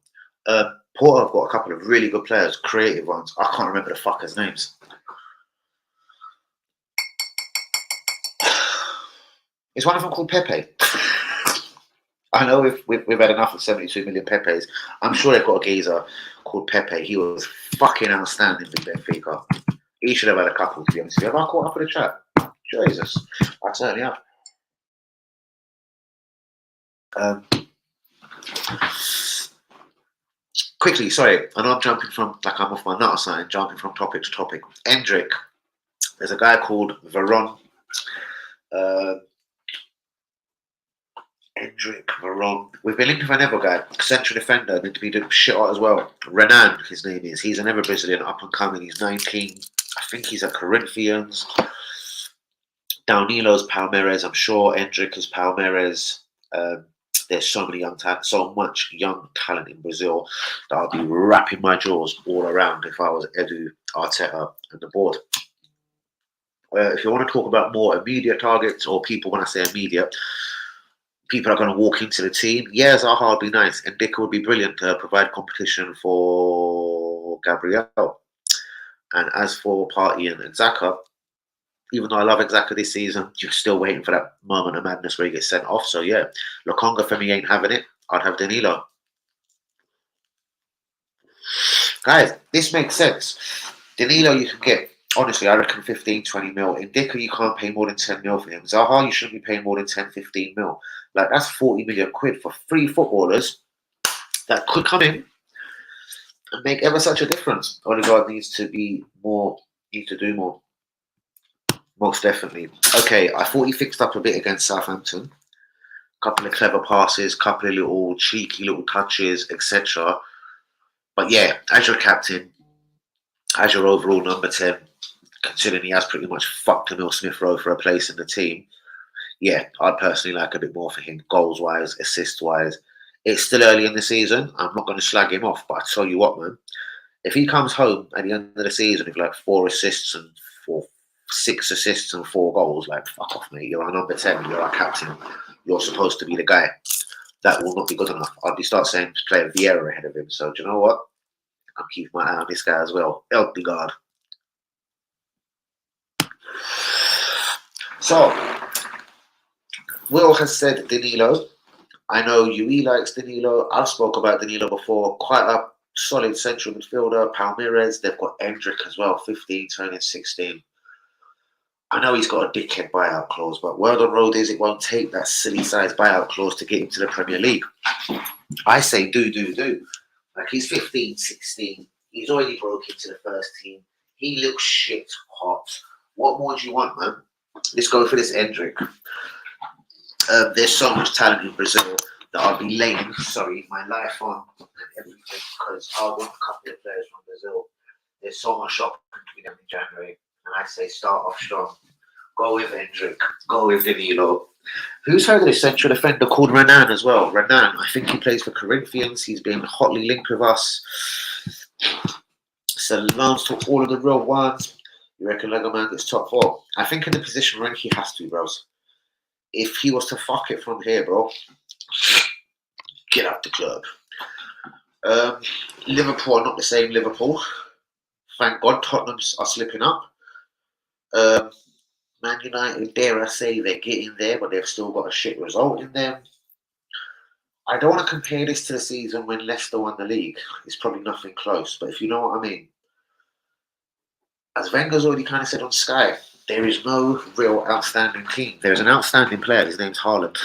Porto have got a couple of really good players, creative ones. I can't remember the fuckers' names. Is one of them called Pepe? I know we've had enough of 72 million Pepes. I'm sure they've got a geezer called Pepe. He was fucking outstanding with Benfica. He should have had a couple, to be honest with you. Have I caught up with the chat? Jesus, I certainly have. Quickly, sorry, I know I'm jumping from, like I'm off my nut or something, jumping from topic to topic. Endrick, there's a guy called Veron. Endrick, Veron. We've been linked with another guy, central defender, meant to be doing shit out as well. Renan, his name is. He's another Brazilian, up and coming. He's 19. I think he's at Corinthians. Danilo's Palmeiras, I'm sure. Endrick is Palmeiras. There's so many so much young talent in Brazil that I'll be wrapping my jaws all around if I was Edu, Arteta, and the board. If you want to talk about more immediate targets, or people, when I say immediate, people are going to walk into the team. Yeah, Zaha would be nice, and Dika would be brilliant to provide competition for Gabriel. And as for Partey and Xhaka, even though I love Xhaka this season, you're still waiting for that moment of madness where he gets sent off. So yeah, Lokonga for me ain't having it. I'd have Danilo. Guys, this makes sense. Danilo you can get, honestly, I reckon 15, 20 mil. In Dika, you can't pay more than 10 mil for him. Zaha, you shouldn't be paying more than 10, 15 mil. Like, that's 40 million quid for 3 footballers that could come in and make ever such a difference. Odegaard needs to do more. Most definitely. Okay, I thought he fixed up a bit against Southampton. Couple of clever passes, couple of little cheeky little touches, etc. But yeah, as your captain, as your overall number 10, considering he has pretty much fucked Emil Smith Rowe for a place in the team, Yeah, I'd personally like a bit more for him, goals wise, assist wise. It's still early in the season. I'm not going to slag him off, but I tell you what, man, if he comes home at the end of the season with like 4 assists and 6 assists and 4 goals, like fuck off, mate. You're our number 10. You're our captain. You're supposed to be the guy. That will not be good enough. I'd be start saying playing Vieira ahead of him. So do you know what? I'm keeping my eye on this guy as well. Eldegaard. So Will has said Danilo. I know Yui likes Danilo. I've spoke about Danilo before. Quite a solid central midfielder. Palmeiras. They've got Endrick as well. 15, turning 16. I know he's got a dickhead buyout clause, but word on road is it won't take that silly size buyout clause to get him to the Premier League. I say do. Like he's 15, 16. He's already broke into the first team. He looks shit hot. What more do you want, man? Let's go for this Endrick. There's so much talent in Brazil that I'll be laying, my life on and everything because I want a couple of players from Brazil. There's so much shopping to be done in January. And I say start off strong. Go with Endrick. Go with Danilo. Who's heard of this central defender called Renan as well? Renan, I think he plays for Corinthians. He's been hotly linked with us. So Lance took all of the real ones. You reckon Lego Man gets top 4? I think in the position we're in, he has to, bros. If he was to fuck it from here, bro, get out the club. Liverpool are not the same Liverpool. Thank God Tottenham are slipping up. Man United, dare I say, they're getting there, but they've still got a shit result in them. I don't want to compare this to the season when Leicester won the league. It's probably nothing close, but if you know what I mean. As Wenger's already kind of said on Sky, there is no real outstanding team. There's an outstanding player, his name's Haaland.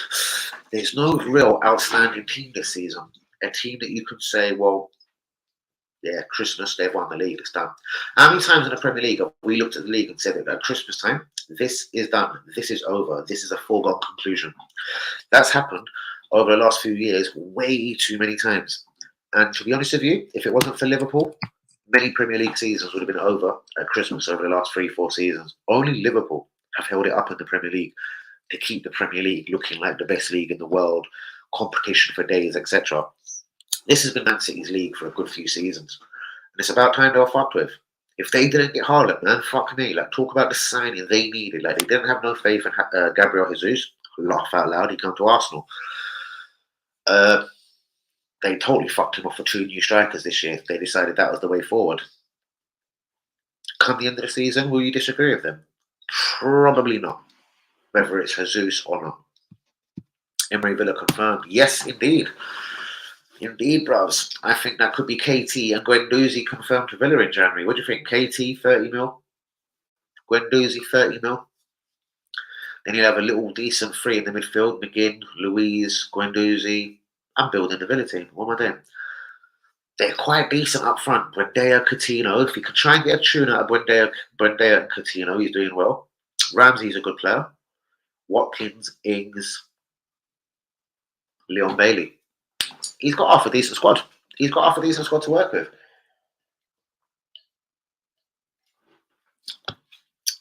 There's no real outstanding team this season. A team that you could say, well, yeah, Christmas, they've won the league, it's done. How many times in the Premier League have we looked at the league and said that at Christmas time, this is done, this is over, this is a foregone conclusion? That's happened over the last few years way too many times. And to be honest with you, if it wasn't for Liverpool, many Premier League seasons would have been over at Christmas over the last 3-4 seasons. Only Liverpool have held it up in the Premier League to keep the Premier League looking like the best league in the world, competition for days, etc. This has been Man City's league for a good few seasons. And it's about time they were fucked with. If they didn't get Haaland, man, fuck me. Like, talk about the signing they needed. Like, they didn't have no faith in Gabriel Jesus. Laugh out loud, he come to Arsenal. They totally fucked him off for 2 new strikers this year. They decided that was the way forward. Come the end of the season, will you disagree with them? Probably not. Whether it's Jesus or not. Emery Villa confirmed. Yes, indeed. Indeed, bros. I think that could be KT and Guendouzi confirmed to Villa in January. What do you think? KT, 30 mil. Guendouzi, 30 mil. Then you'll have a little decent 3 in the midfield. McGinn, Luiz, Guendouzi. I'm building the Villa team. What am I doing? They're quite decent up front. Buendia, Coutinho. If you can try and get a tune out of Buendia and Coutinho, he's doing well. Ramsey's a good player. Watkins, Ings, Leon Bailey. He's got half a decent squad. He's got half a decent squad to work with.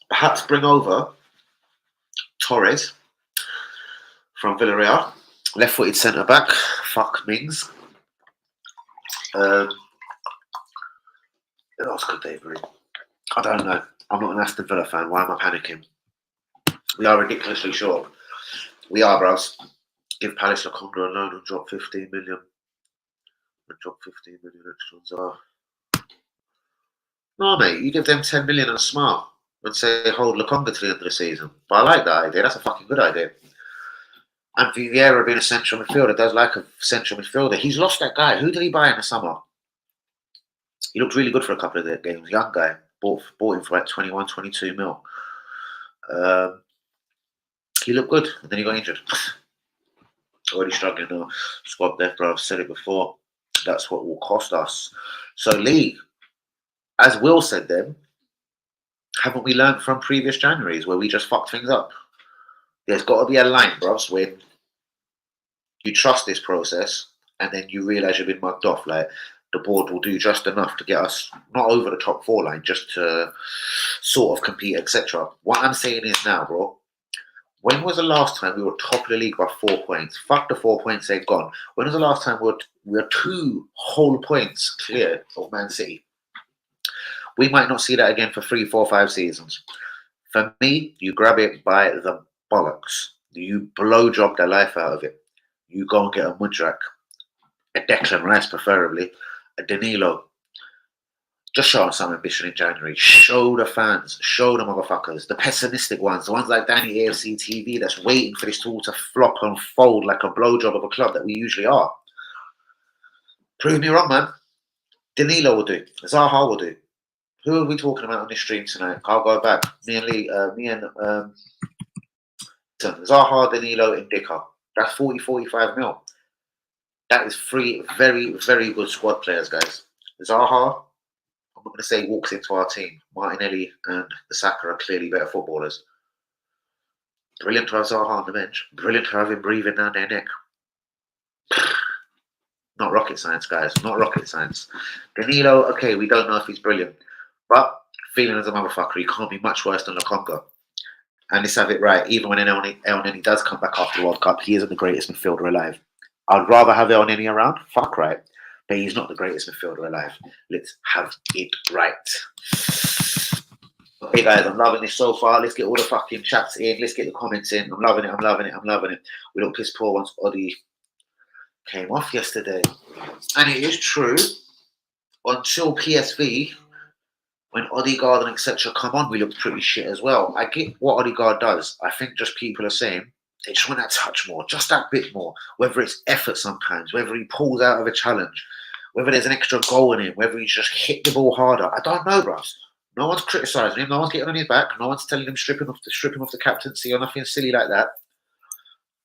Perhaps bring over Torres from Villarreal. Left-footed centre-back. Fuck Mings. Who else could they bring? I don't know. I'm not an Aston Villa fan. Why am I panicking? We are ridiculously short. We are, bros. Give Palace Lokonga a loan and drop 15 million. And drop 15 million extra. No, mate. You give them 10 million and smart and say hold Lokonga to the end of the season. But I like that idea. That's a fucking good idea. And Vieira being a central midfielder does like a central midfielder. He's lost that guy. Who did he buy in the summer? He looked really good for a couple of the games. Young guy. Bought him for like 21, 22 mil. He looked good. And then he got injured. Already struggling in the squad depth, bro. I've said it before. That's what will cost us. So, League, as Will said then, haven't we learned from previous Januaries where we just fucked things up? There's got to be a line, bros, when you trust this process and then you realise you've been mugged off. Like, the board will do just enough to get us not over the top 4 line, just to sort of compete, etc. What I'm saying is now, bro, When was the last time we were top of the league by 4 points? Fuck the 4 points, they're gone. When was the last time we were 2 whole points clear of Man City? We might not see that again for 3, 4, 5 seasons. For me, you grab it by the bollocks. You blow job the life out of it. You go and get a Mudrak, a Declan Rice preferably, a Danilo. Just show us some ambition in January. Show the fans, show the motherfuckers, the pessimistic ones, the ones like Danny AFC TV that's waiting for this tool to flop and fold like a blowjob of a club that we usually are. Prove me wrong, man. Danilo will do. Zaha will do. Who are we talking about on this stream tonight? I'll go back. Me and Zaha, Danilo, and Dicker. That's 40, 45 mil. That is 3 very, very good squad players, guys. Zaha, I'm not going to say walks into our team. Martinelli and the Saka are clearly better footballers. Brilliant to have Zaha on the bench. Brilliant to have him breathing down their neck. Not rocket science, guys. Not rocket science. Danilo, okay, we don't know if he's brilliant. But feeling as a motherfucker, he can't be much worse than Lokonga. And let's have it right. Even when El Neni does come back after the World Cup, he isn't the greatest midfielder alive. I'd rather have El Neni around. Fuck right. But he's not the greatest midfielder alive. Let's have it right. Okay, guys, I'm loving this so far. Let's get all the fucking chats in. Let's get the comments in. I'm loving it. I'm loving it. I'm loving it. We look piss poor once Oddie came off yesterday. And it is true. Until PSV, when Odegaard and etc. come on, we look pretty shit as well. I get what Odegaard does. I think just people are saying they just want that touch more, just that bit more. Whether it's effort sometimes, whether he pulls out of a challenge, whether there's an extra goal in him, whether he's just hit the ball harder. I don't know, bros. No one's criticising him. No one's getting on his back. No one's telling him strip him off the captaincy or nothing silly like that.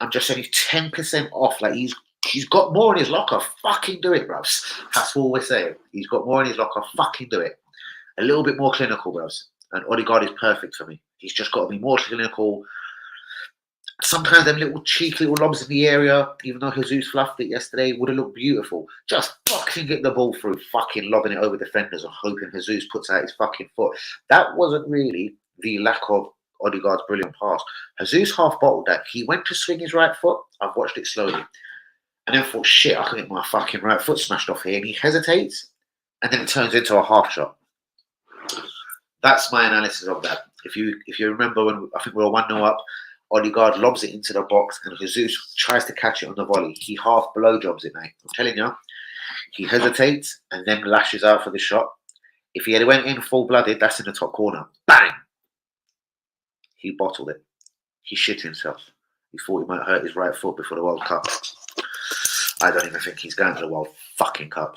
I'm just saying he's 10% off. Like he's got more in his locker. Fucking do it, bros. That's all we're saying. He's got more in his locker. Fucking do it. A little bit more clinical, bros. And Odegaard is perfect for me. He's just got to be more clinical. Sometimes them little cheeky little lobs in the area, even though Jesus fluffed it yesterday, would have looked beautiful. Just fucking get the ball through, fucking lobbing it over defenders and hoping Jesus puts out his fucking foot. That wasn't really the lack of Odegaard's brilliant pass. Jesus half bottled that. He went to swing his right foot. I've watched it slowly. And then thought, shit, I can get my fucking right foot smashed off here. And he hesitates. And then it turns into a half shot. That's my analysis of that. If you remember when I think we were 1-0 up, Odegaard lobs it into the box and Jesus tries to catch it on the volley. He half blowjobs it, mate. I'm telling you. He hesitates and then lashes out for the shot. If he had went in full-blooded, that's in the top corner. Bang! He bottled it. He shit himself. He thought he might hurt his right foot before the World Cup. I don't even think he's going to the World fucking Cup.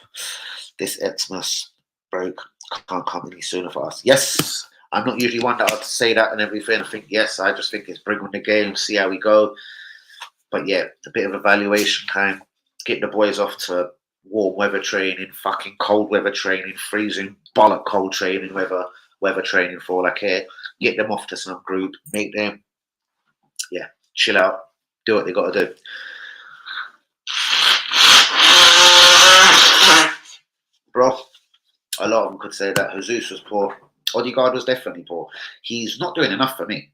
This Xmas broke. Can't come any sooner for us. Yes, I'm not usually one that would say that and everything. I think, yes, I just think it's bring on the game, see how we go. But yeah, a bit of evaluation time. Get the boys off to warm weather training, fucking cold weather training, freezing bollock cold training, weather training for all I care. Get them off to some group, make them, yeah, chill out, do what they got to do. Bro, a lot of them could say that Jesus was poor. Odegaard was definitely poor. He's not doing enough for me.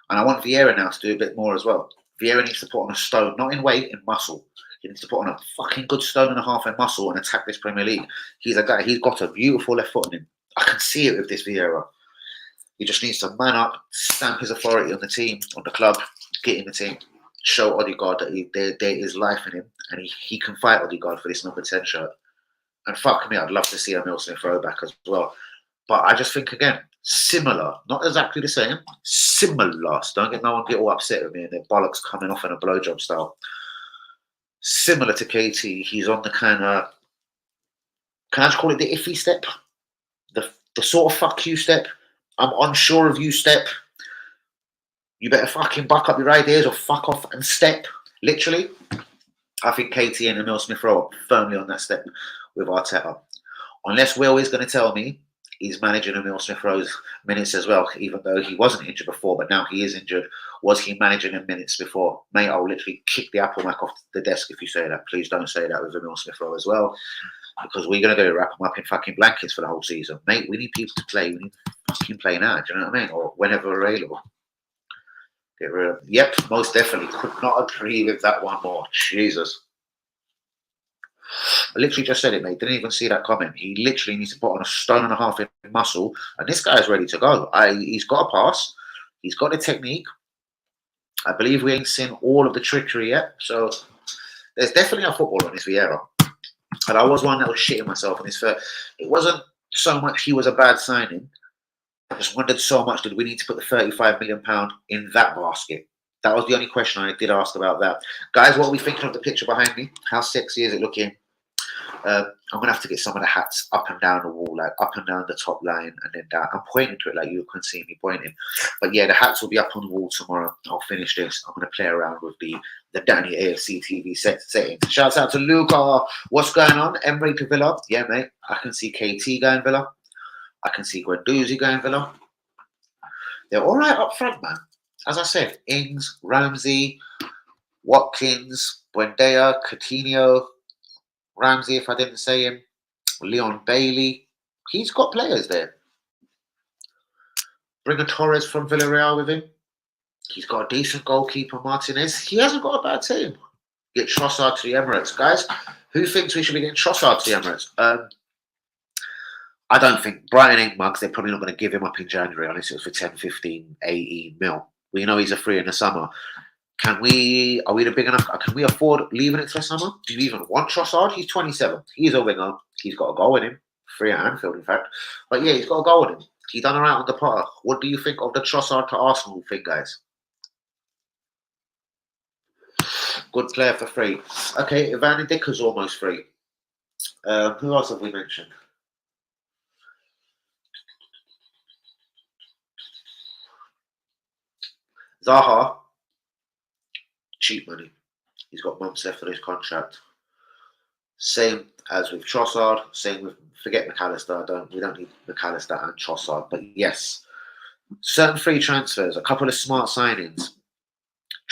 And I want Vieira now to do a bit more as well. Vieira needs to put on a stone, not in weight, in muscle. He needs to put on a fucking good stone and a half in muscle and attack this Premier League. He's a guy, he's got a beautiful left foot in him. I can see it with this Vieira. He just needs to man up, stamp his authority on the team, on the club, get in the team, show Odegaard that there is life in him and he can fight Odegaard for this number 10 shirt. And fuck me, I'd love to see a Milson throwback as well. But I just think, again, similar, not exactly the same, similar. Don't get no one get all upset with me and their bollocks coming off in a blowjob style. Similar to KT, he's on the kind of, can I just call it the iffy step? The sort of fuck you step. I'm unsure of you step. You better fucking buck up your ideas or fuck off and step. Literally. I think KT and Emil Smith Rowe are firmly on that step with Arteta. Unless Will is going to tell me he's managing Emil Smith Rowe's minutes as well, even though he wasn't injured before, but now he is injured. Was he managing him minutes before? Mate, I'll literally kick the apple back off the desk if you say that. Please don't say that with Emil Smith Rowe as well, because we're going to do wrap him up in fucking blankets for the whole season. Mate, we need people to play. We need to fucking play now, do you know what I mean? Or whenever available. Get rid of. Yep, most definitely. Could not agree with that one more. Jesus. I literally just said it, mate. Didn't even see that comment. He literally needs to put on a stone and a half in muscle, and this guy's ready to go. He's got a pass. He's got the technique. I believe we ain't seen all of the trickery yet. So there's definitely a football on this Vieira. And I was one that was shitting myself on his first. It wasn't so much he was a bad signing. I just wondered so much, did we need to put the £35 million in that basket? That was the only question I did ask about that. Guys, what are we thinking of the picture behind me? How sexy is it looking? I'm going to have to get some of the hats up and down the wall, like up and down the top line and then down. I'm pointing to it like you can see me pointing. But yeah, the hats will be up on the wall tomorrow. I'll finish this. I'm going to play around with the Danny AFC TV settings. Shouts out to Luca. What's going on? Emery to Villa. Yeah, mate. I can see KT going Villa. I can see Guendouzi going Villa. They're all right up front, man. As I said, Ings, Ramsey, Watkins, Buendia, Coutinho, Ramsey, if I didn't say him, Leon Bailey. He's got players there. Bring a Torres from Villarreal with him. He's got a decent goalkeeper, Martinez. He hasn't got a bad team. Get Trossard to the Emirates. Guys, who thinks we should be getting Trossard to the Emirates? I don't think. Brighton ain't mugs. They're probably not going to give him up in January unless it was for 10, 15, 18 mil. We know he's a free in the summer. Are we the big enough? Can we afford leaving it for the summer? Do you even want Trossard? He's 27. He's a winger. He's got a goal in him. Free at Anfield, in fact. But yeah, he's got a goal in him. He done alright on the Potter. What do you think of the Trossard to Arsenal thing, guys? Good player for free. Okay, Van Dijk's almost free. Who else have we mentioned? Zaha. Cheap money. He's got months left on his contract. Same as with Trossard. Same with, forget McAllister. We don't need McAllister and Trossard. But yes, certain free transfers, a couple of smart signings.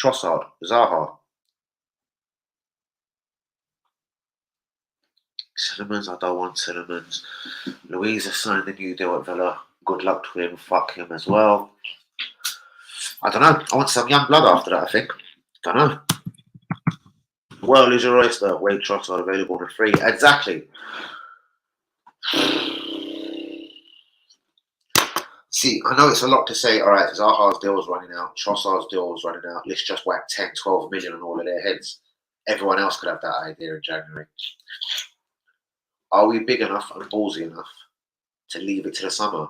Trossard, Zaha. Cinnamons, I don't want Cinnamons. Louisa signed a new deal at Villa. Good luck to him. Fuck him as well. I don't know. I want some young blood after that, I think. Don't know. World is your oyster. Wade Trossard available for free. Exactly. See, I know it's a lot to say. All right, Zaha's deal was running out. Trossard's deal was running out. Let's just whack 10, 12 million on all of their heads. Everyone else could have that idea in January. Are we big enough and ballsy enough to leave it to the summer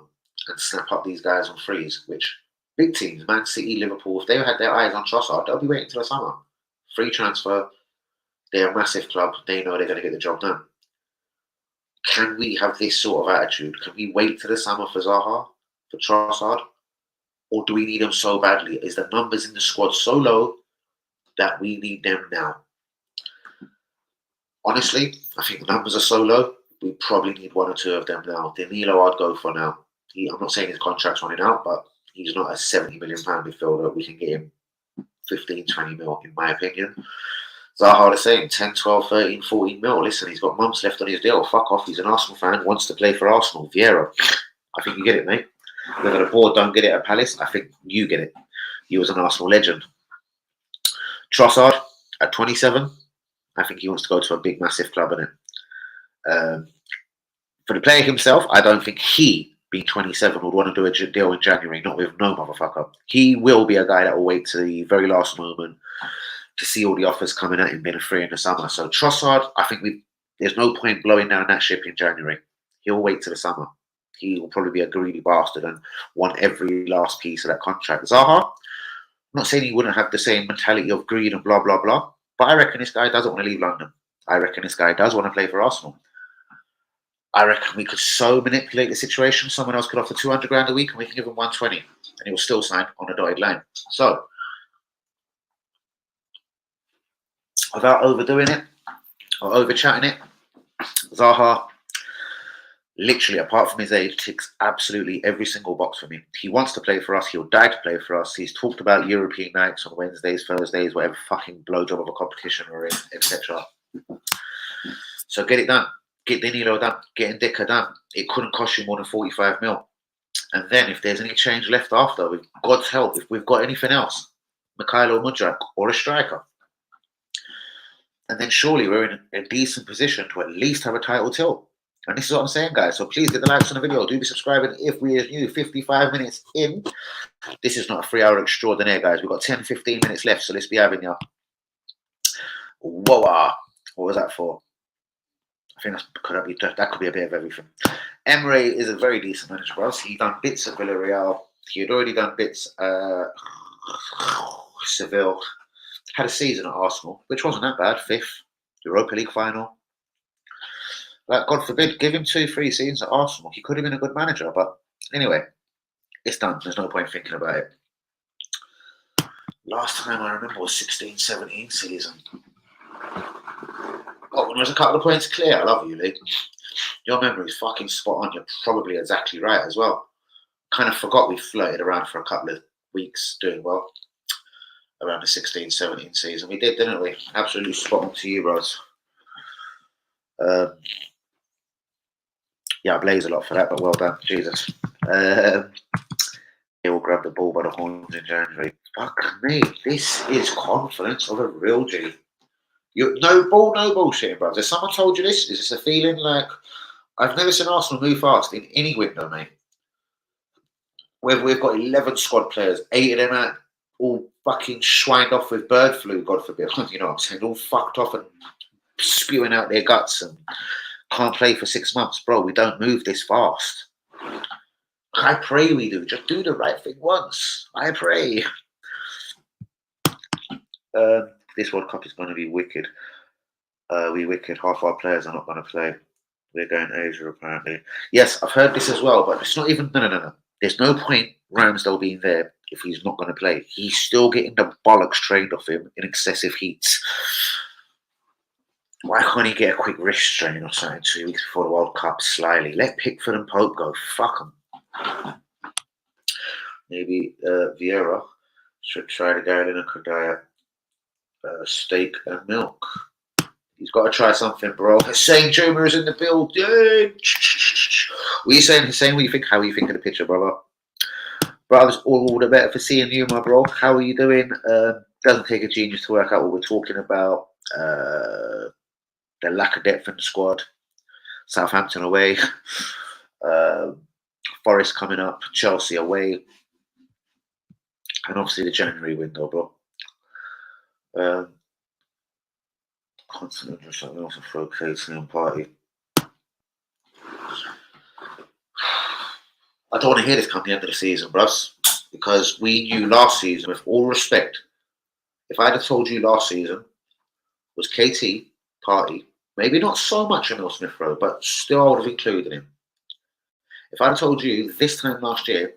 and snap up these guys on frees? Which big teams, Man City, Liverpool, if they had their eyes on Trossard, they'll be waiting till the summer. Free transfer. They're a massive club. They know they're going to get the job done. Can we have this sort of attitude? Can we wait till the summer for Zaha, for Trossard? Or do we need them so badly? Is the numbers in the squad so low that we need them now? Honestly, I think the numbers are so low, we probably need one or two of them now. Danilo, I'd go for now. I'm not saying his contract's running out, but he's not a £70 million midfielder. We can get him 15, 20 mil, in my opinion. Zaha the same, 10, 12, 13, 14 mil. Listen, he's got months left on his deal. Fuck off. He's an Arsenal fan, wants to play for Arsenal. Vieira, I think you get it, mate. Whether the board don't get it at Palace, I think you get it. You was an Arsenal legend. Trossard, at 27, I think he wants to go to a big, massive club, innit? For the player himself, I don't think he, being 27, would want to do a deal in January, not with no motherfucker. He will be a guy that will wait to the very last moment to see all the offers coming at him being free in the summer. So Trossard, I think there's no point blowing down that ship in January. He'll wait till the summer. He will probably be a greedy bastard and want every last piece of that contract. Zaha, I'm not saying he wouldn't have the same mentality of greed and blah, blah, blah, but I reckon this guy doesn't want to leave London. I reckon this guy does want to play for Arsenal. I reckon we could so manipulate the situation. Someone else could offer 200 grand a week and we can give him 120 and he will still sign on a dotted line. So, without overdoing it or over chatting it, Zaha, literally, apart from his age, ticks absolutely every single box for me. He wants to play for us. He'll die to play for us. He's talked about European nights on Wednesdays, Thursdays, whatever fucking blowjob of a competition we're in, etc. So get it done. Get Danilo done. Get Ndicka done. It couldn't cost you more than 45 mil. And then if there's any change left after, with God's help, if we've got anything else, Mikhailo Mudryk, or a striker. And then surely we're in a decent position to at least have a title till. And this is what I'm saying, guys. So please hit the likes on the video. Do be subscribing if we are new. 55 minutes in. This is not a 3 hour extraordinaire, guys. We've got 10, 15 minutes left. So let's be having you. Whoa. What was that for? I think that could be a bit of everything. Emre is a very decent manager for us. He done bits at Villarreal. He had already done bits at Seville. Had a season at Arsenal, which wasn't that bad. 5th Europa League final. Like, God forbid, give him 2-3 seasons at Arsenal. He could have been a good manager, but anyway, it's done. There's no point thinking about it. Last time I remember was 16-17 season. Oh, when there was a couple of points clear. I love you, Lee. Your memory's fucking spot on. You're probably exactly right as well. Kind of forgot we flirted around for a couple of weeks doing well around the 16-17 season. We did, didn't we? Absolutely spot on to you, bros. Yeah, I blaze a lot for that, but well done. Jesus. They will grab the ball by the horns in January. Fuck me. This is confidence of a real G. No ball, no bullshit, bro. Has someone told you this? Is this a feeling like... I've never seen Arsenal move fast in any window, mate. Whether we've got 11 squad players, 8 of them out, all fucking schwined off with bird flu, God forbid. You know what I'm saying? All fucked off and spewing out their guts and can't play for 6 months. Bro, we don't move this fast. I pray we do. Just do the right thing once. I pray. This World Cup is going to be wicked. We wicked. Half our players are not going to play. We're going to Asia, apparently. Yes, I've heard this as well, but it's not even... No. There's no point Ramsdale being there if he's not going to play. He's still getting the bollocks trained off him in excessive heats. Why can't he get a quick wrist strain or something 2 weeks before the World Cup slyly? Let Pickford and Pope go. Fuck them. Maybe Vieira should try the Carolina diet. Steak and milk. He's got to try something, bro. Hussein Juma is in the building. What are you saying, Hussein? What do you think? How are you thinking of the picture, brother? Brothers, all the better for seeing you, my bro. How are you doing? Doesn't take a genius to work out what we're talking about. The lack of depth in the squad. Southampton away. Forest coming up. Chelsea away. And obviously the January window, bro. Constantly just something else to throw Casey and party. I don't want to hear this come the end of the season, bruv, because we knew last season, with all respect, if I'd have told you last season was KT, Party, maybe not so much Emil Smith Rowe, but still I would have included him. If I'd have told you this time last year,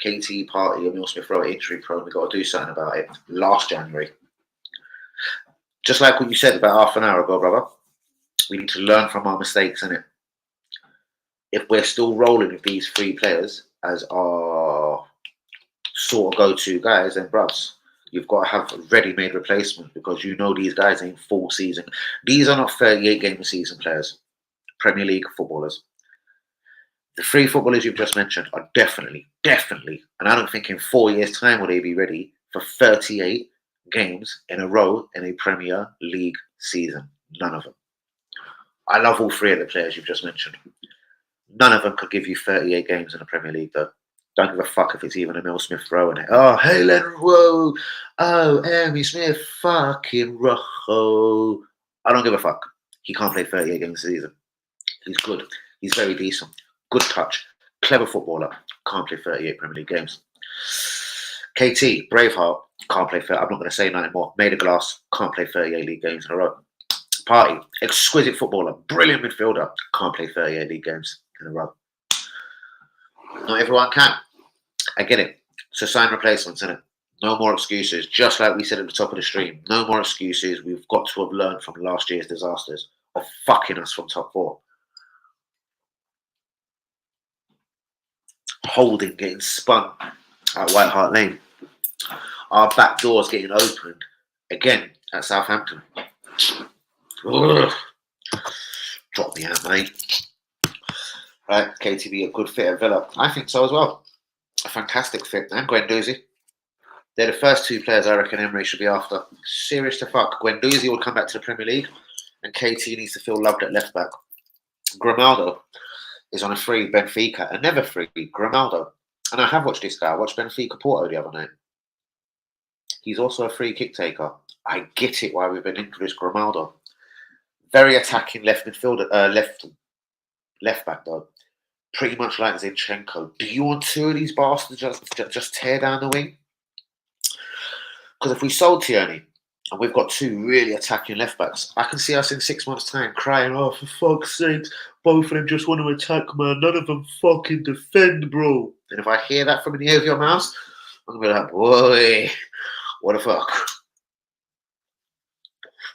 KT, Party, Emil Smith Rowe injury prone, we've got to do something about it last January. Just like what you said about half an hour ago, brother, we need to learn from our mistakes, innit? If we're still rolling with these 3 players as our sort of go-to guys, then bruvs, you've got to have ready-made replacements because you know these guys ain't full season. These are not 38 game a season players, Premier League footballers. The 3 footballers you've just mentioned are definitely, and I don't think in 4 years' time will they be ready for 38 games in a row in a Premier League season. None of them. I love all 3 of the players you've just mentioned. None of them could give you 38 games in the Premier League, though. Don't give a fuck if it's even Emil Smith Rowe in it. Oh, Helen Rowe. Oh, Emil Smith fucking Rowe. I don't give a fuck. He can't play 38 games a season. He's good. He's very decent. Good touch. Clever footballer. Can't play 38 Premier League games. KT, Braveheart. Can't play 30. I'm not going to say nothing more. Made of glass. Can't play 38 league games in a row. Party. Exquisite footballer. Brilliant midfielder. Can't play 38 league games in a row. Not everyone can. I get it. So sign replacements, innit? No more excuses. Just like we said at the top of the stream. No more excuses. We've got to have learned from last year's disasters of fucking us from top 4. Holding getting spun at White Hart Lane. Our back doors getting opened again at Southampton. Ugh. Drop me out, mate. Right, KTB a good fit at Villa. I think so as well. A fantastic fit, man. Guendouzi. They're the first two players I reckon Emery should be after. Serious to fuck. Guendouzi will come back to the Premier League, and KT needs to feel loved at left back. Grimaldo is on a free Benfica, and never free Grimaldo. And I have watched this guy. I watched Benfica Porto the other night. He's also a free kick taker. I get it why we've been into this Grimaldo. Very attacking left midfielder, left back though. Pretty much like Zinchenko. Do you want two of these bastards just tear down the wing? Because if we sold Tierney and we've got two really attacking left backs, I can see us in 6 months' time crying, "Oh, for fuck's sake, both of them just want to attack, man. None of them fucking defend, bro." And if I hear that from the ear of your mouth, I'm gonna be like, "Boy, what the fuck?"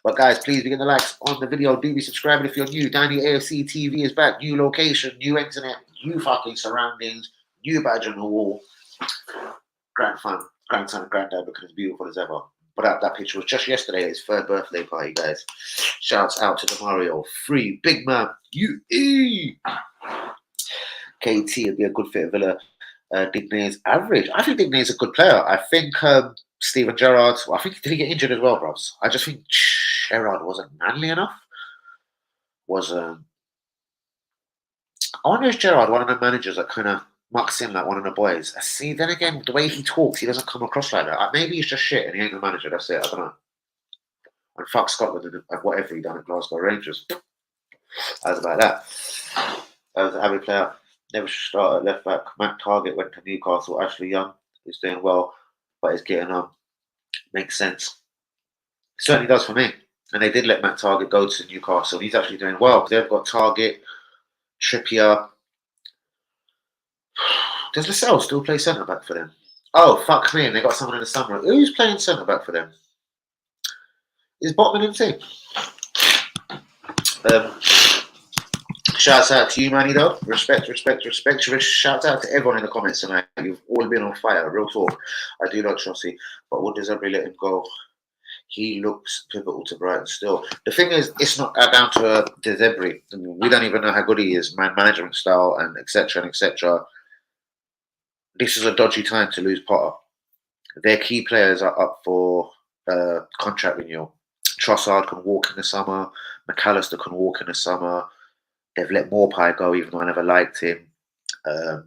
But guys, please begin the likes on the video. Do be subscribing if you're new. Danny AFC TV is back. New location, new internet, new fucking surroundings, new badge on the wall. Grandson and granddad looking as beautiful as ever. But that picture was just yesterday at his third birthday party, guys. Shouts out to the Mario. Free big man. KT would be a good fit at Villa. Digne is average. I think Digne is a good player. I think Steven Gerrard, I think did he get injured as well, bros? I just think Gerrard wasn't manly enough. I wonder if Gerrard, one of the managers that kind of mucks in like one of the boys. See, then again, the way he talks, he doesn't come across like that. Maybe he's just shit and he ain't the manager, that's it, I don't know. And fuck Scotland and whatever he done at Glasgow Rangers. How's about that? As a average player, never should start at left back. Matt Target went to Newcastle. Ashley Young is doing well, but is getting on. Makes sense. Certainly does for me. And they did let Matt Target go to Newcastle. He's actually doing well. They've got Target, Trippier. Does Lascelles still play centre back for them? Oh, fuck me. And they got someone in the summer. Who's playing centre back for them? Is Botman in the team? Shouts out to you, Manny, though. Respect. Shout out to everyone in the comments tonight. You've all been on fire. Real talk. I do like Chelsea, but what does everybody let him go? He looks pivotal to Brighton still. The thing is, it's not down to Zebri. We don't even know how good he is, man management style, and etc. and etc. This is a dodgy time to lose Potter. Their key players are up for contract renewal. Trossard can walk in the summer. McAllister can walk in the summer. They've let Morpie go, even though I never liked him.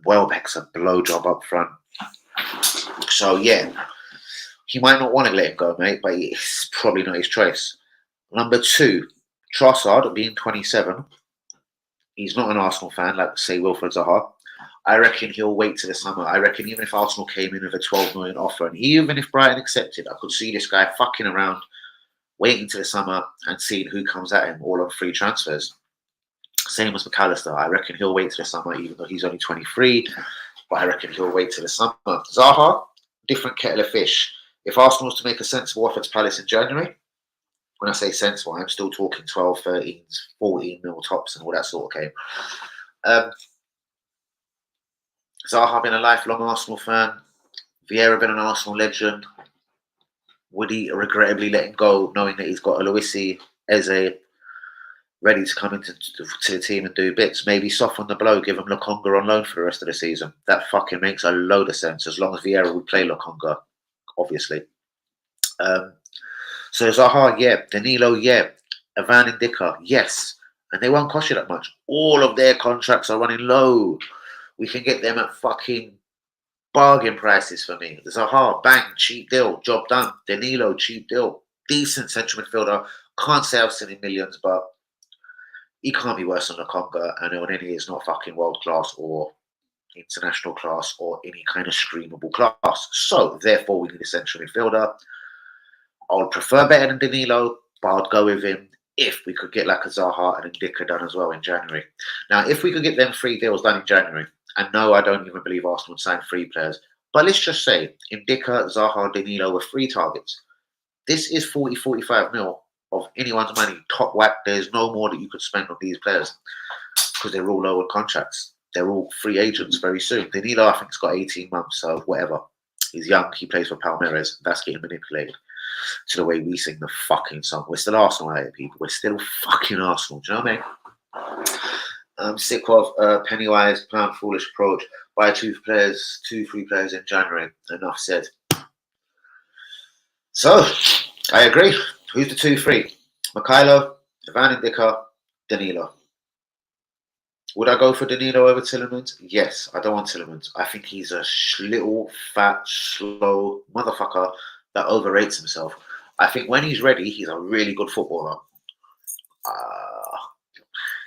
Welbeck's a blowjob up front. So, yeah, he might not want to let him go, mate, but it's probably not his choice. Number two, Trossard, being 27, he's not an Arsenal fan, like, say, Wilfred Zaha. I reckon he'll wait till the summer. I reckon even if Arsenal came in with a 12 million offer, and even if Brighton accepted, I could see this guy fucking around, waiting till the summer and seeing who comes at him, all on free transfers. Same as McAllister. I reckon he'll wait till the summer, even though he's only 23. But I reckon he'll wait till the summer. Zaha, different kettle of fish. If Arsenal was to make a sensible offer to Palace in January, when I say sensible, I'm still talking 12, 13, 14 mil tops and all that sort of game. Zaha been a lifelong Arsenal fan. Vieira been an Arsenal legend. Would he regrettably let him go, knowing that he's got Aloisi, Eze, ready to come into the team and do bits? Maybe soften the blow, give him Lokonga on loan for the rest of the season. That fucking makes a load of sense, as long as Vieira would play Lokonga, obviously. So Zaha, yeah. Danilo, yeah. Ivan and Ndicka, yes. And they won't cost you that much. All of their contracts are running low. We can get them at fucking bargain prices for me. Zaha, bang, cheap deal, job done. Danilo, cheap deal. Decent central midfielder. Can't say I've seen in millions, but he can't be worse than Lokonga, and Elneny is not fucking world class or international class or any kind of screamable class. So, therefore, we need a central midfielder. I would prefer better than Danilo, but I'd go with him if we could get like a Zaha and a Ndicka done as well in January. Now, if we could get them 3 deals done in January, and no, I don't even believe Arsenal would sign 3 players, but let's just say Ndicka, Zaha, Danilo were 3 targets. This is 40, 45 mil of anyone's money, top whack. There's no more that you could spend on these players because they're all low on contracts. They're all free agents very soon. Danilo, I think, has got 18 months, so whatever. He's young, he plays for Palmeiras. That's getting manipulated to the way we sing the fucking song. We're still Arsenal out here, people. We're still fucking Arsenal. Do you know what I mean? I'm sick of Pennywise, pound foolish approach. Buy 2 players, 2 free players in January. Enough said. So, I agree. Who's the 2-3? Mikhailo, Van Ndicka, Danilo. Would I go for Danilo over Tillemans? Yes, I don't want Tillemans. I think he's a little, fat, slow motherfucker that overrates himself. I think when he's ready, he's a really good footballer. Uh,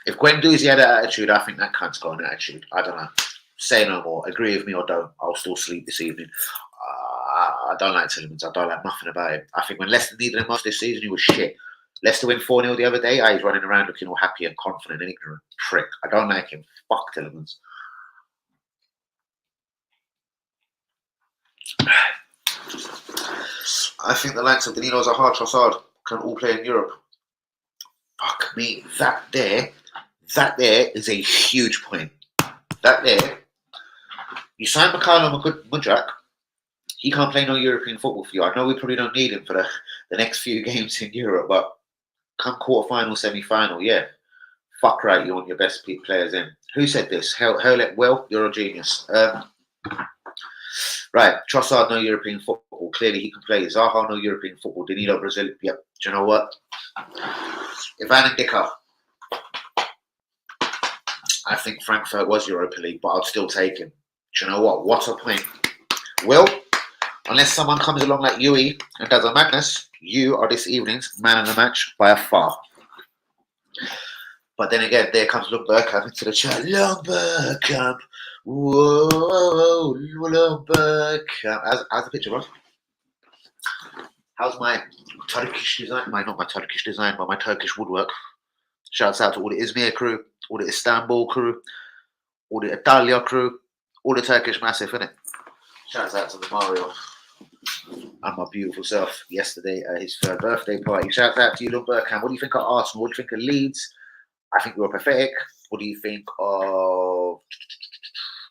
if Guendouzi had that attitude, I think that cunt's got an attitude. I don't know. Say no more. Agree with me or don't. I'll still sleep this evening. I don't like Tillemans. I don't like nothing about him. I think when Leicester needed him most this season, he was shit. Leicester win 4-0 the other day. He's running around looking all happy and confident and ignorant. Prick. I don't like him. Fuck Tillemans. I think the likes of Danilo Zaha, Trossard can all play in Europe. Fuck me. That there is a huge point. That there, you sign Mikhailo Mudryk, he can't play no European football for you. I know we probably don't need him for the next few games in Europe, but come quarter-final, semi-final, yeah. Fuck right, you want your best players in. Who said this? Well, you're a genius. Right, Trossard, no European football. Clearly he can play. Zaha, no European football. Danilo, Brazil. Yep. Do you know what? Van Ndicka. I think Frankfurt was Europa League, but I'd still take him. Do you know what? What a point. Will, unless someone comes along like Yui and does a madness, you are this evening's man of the match by a far. But then again, there comes Long Bergkamp into the chat. Long Bergkamp. Whoa, Long Bergkamp. How's the picture, bro? How's my Turkish design? Not my Turkish design, but my Turkish woodwork. Shouts out to all the Izmir crew, all the Istanbul crew, all the Italia crew, all the Turkish massive, innit? Shouts out to the Mario and my beautiful self yesterday at his third birthday party. Shouts out to you, Long Bergkamp. What do you think of Arsenal? What do you think of Leeds? I think we were pathetic. What do you think of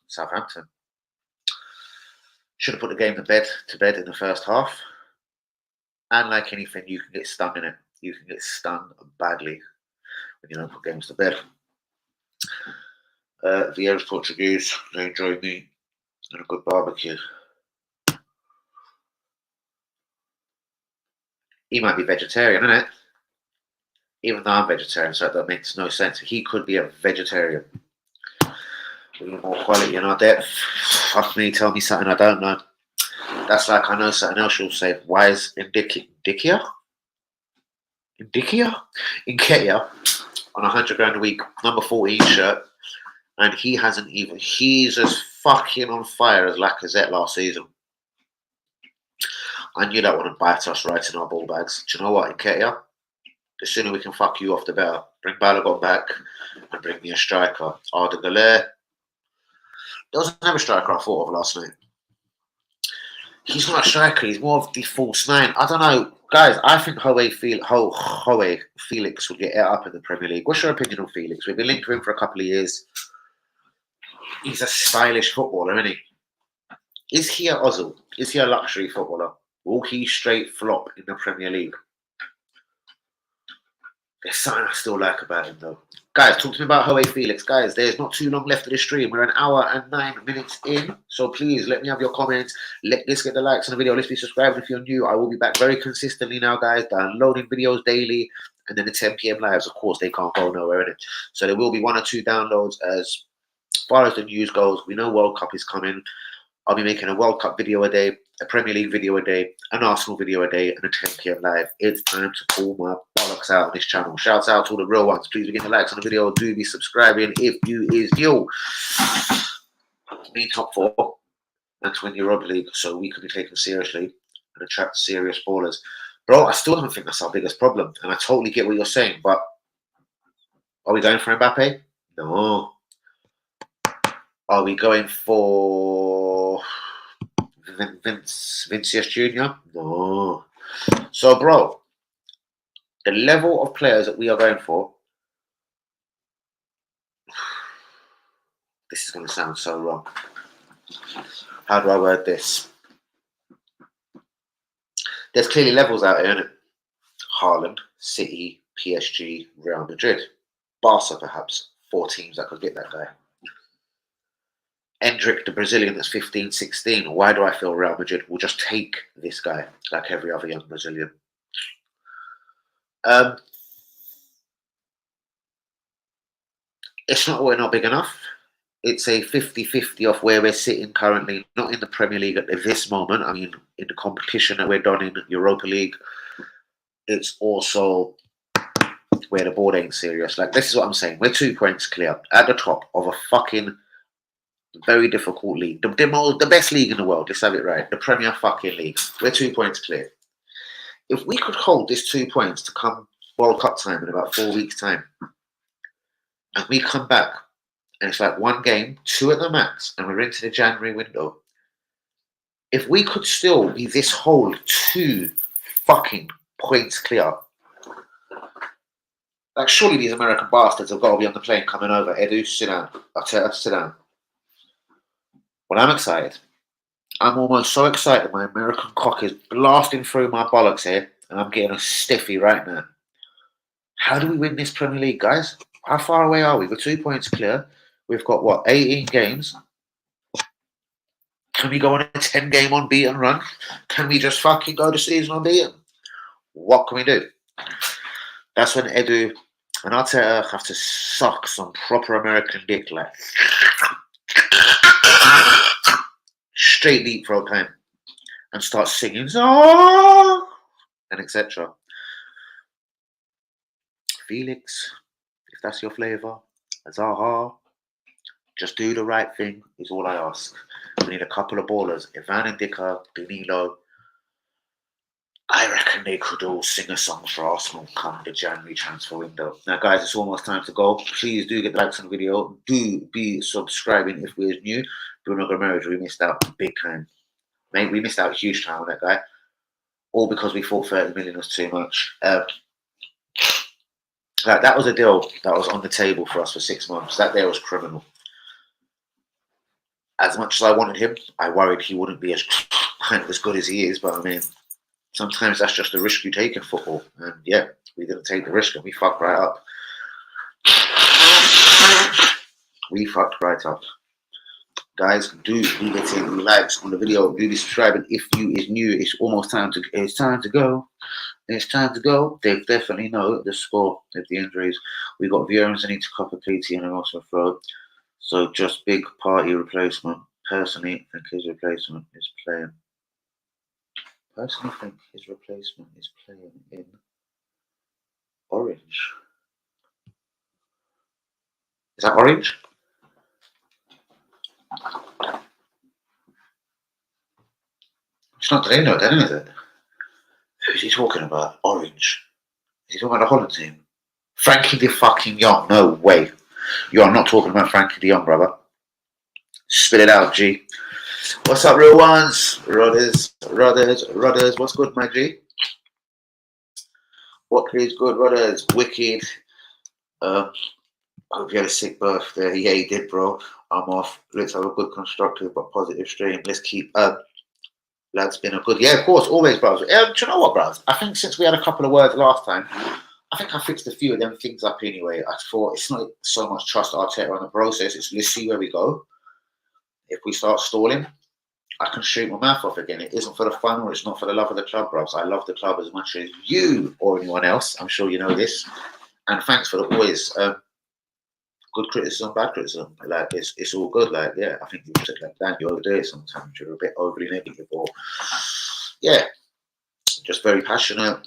Southampton? Should have put the game to bed in the first half. And like anything, you can get stung in it. You can get stung badly when you don't put games to bed. Vieira's Portuguese. They enjoy me and a good barbecue. He might be vegetarian, innit? Even though I'm vegetarian, so that makes no sense. He could be a vegetarian. We need more quality in our depth. Fuck me, tell me something I don't know. That's like I know something else you'll say. Why is Indikia on 100 grand a week, number 14 shirt, and he hasn't even. He's as fucking on fire as Lacazette last season. I knew that wouldn't bite us right in our ball bags. Do you know what, Nketiah? The sooner we can fuck you off, the better. Bring Balogun back and bring me a striker. Arda Güler. Doesn't have a striker I thought of last night. He's not a striker. He's more of the false nine. I don't know. Guys, I think Hoe Felix will get it up in the Premier League. What's your opinion on Felix? We've been linked to him for a couple of years. He's a stylish footballer, isn't he? Is he a Ozil? Is he a luxury footballer? Will he straight flop in the Premier League? There's something I still like about him, though. Guys, talk to me about Hoe Felix. Guys, there's not too long left of the stream. We're an hour and 9 minutes in. So please, let me have your comments. Let's get the likes on the video. Let's be subscribed if you're new. I will be back very consistently now, guys. Downloading videos daily. And then the 10 p.m. lives, of course, they can't go nowhere, innit? So there will be 1 or 2 downloads as far as the news goes. We know World Cup is coming. I'll be making a World Cup video a day, a Premier League video a day, an Arsenal video a day, and a 10 p.m. live. It's time to pull my bollocks out on this channel. Shouts out to all the real ones. Please be getting the likes on the video. Do be subscribing if you is new. Be top 4 and to win Europa League so we can be taken seriously and attract serious ballers. Bro, I still don't think that's our biggest problem. And I totally get what you're saying, but are we going for Mbappe? No. Are we going for Vinicius Jr.? No. So, bro, the level of players that we are going for, this is going to sound so wrong. How do I word this? There's clearly levels out here, isn't it? Haaland, City, PSG, Real Madrid. Barca, perhaps. 4 teams that could get that guy. Endrick, the Brazilian that's 15, 16. Why do I feel Real Madrid will just take this guy like every other young Brazilian? It's not we're not big enough. It's a 50-50 of where we're sitting currently, not in the Premier League at this moment. I mean, in the competition that we're done in Europa League, it's also where the board ain't serious. Like, this is what I'm saying. We're 2 points clear at the top of a fucking very difficult league. The best league in the world. Let's have it right. The Premier fucking League. We're 2 points clear. If we could hold this 2 points to come World Cup time in about 4 weeks' time, and we come back, and it's like 1 game, 2 at the max, and we're into the January window. If we could still be this whole 2 fucking points clear, like, surely these American bastards have got to be on the plane coming over. Edu, sit down. Arteta, sit down. Well, I'm excited. I'm almost so excited. My American cock is blasting through my bollocks here, and I'm getting a stiffy right now. How do we win this Premier League, guys? How far away are we? We're 2 points clear. We've got, what, 18 games? Can we go on a 10-game unbeaten run? Can we just fucking go the season unbeaten? What can we do? That's when Edu and Arteta have to suck some proper American dick, like straight leapfrog time, and start singing "Oh!" and etc. Felix, if that's your flavour, Zaha, just do the right thing is all I ask. We need a couple of ballers. Ivan and Dicker, Danilo. I reckon they could all sing a song for Arsenal come the January transfer window. Now, guys, it's almost time to go. Please do get the likes on the video. Do be subscribing if we're new. Bruno Guimaraes, we missed out big time. Mate, we missed out huge time on that guy. All because we thought 30 million was too much. Like, that was a deal that was on the table for us for 6 months. That there was criminal. As much as I wanted him, I worried he wouldn't be as good as he is. But I mean, sometimes that's just the risk you take in football. And yeah, we didn't take the risk and we fucked right up. We fucked right up. Guys, do leave it in likes on the video. Do be subscribing if you is new. It's almost time to go. It's time to go. They definitely know the score of the injuries. We got Vieira and to copper Katie and also throw. So just big party replacement. Personally, I think his replacement is playing. Personally, think his replacement is playing in orange. Is that orange? It's not Drano then, is it? Who's he talking about? Orange. Is he talking about the Holland team? Frankie de fucking Jong. No way. You are not talking about Frankie de Jong, brother. Spit it out, G. What's up, real ones? Rudders. What's good, my G? What is good, Rudders? Wicked. Hope you had a sick birthday. Yeah, he did, bro. I'm off. Let's have a good, constructive, but positive stream. Let's keep. Lads, been a good. Yeah, of course, always, bros. Do you know what, bros? I think since we had a couple of words last time, I think I fixed a few of them things up anyway. I thought it's not so much trust Arteta on the process. It's let's see where we go. If we start stalling, I can shoot my mouth off again. It isn't for the fun or it's not for the love of the club, bros. I love the club as much as you or anyone else. I'm sure you know this. And thanks for the always good criticism, bad criticism. Like it's all good. Like, yeah, I think you said like Dan, you overdo it sometimes. You're a bit overly negative, or yeah, just very passionate,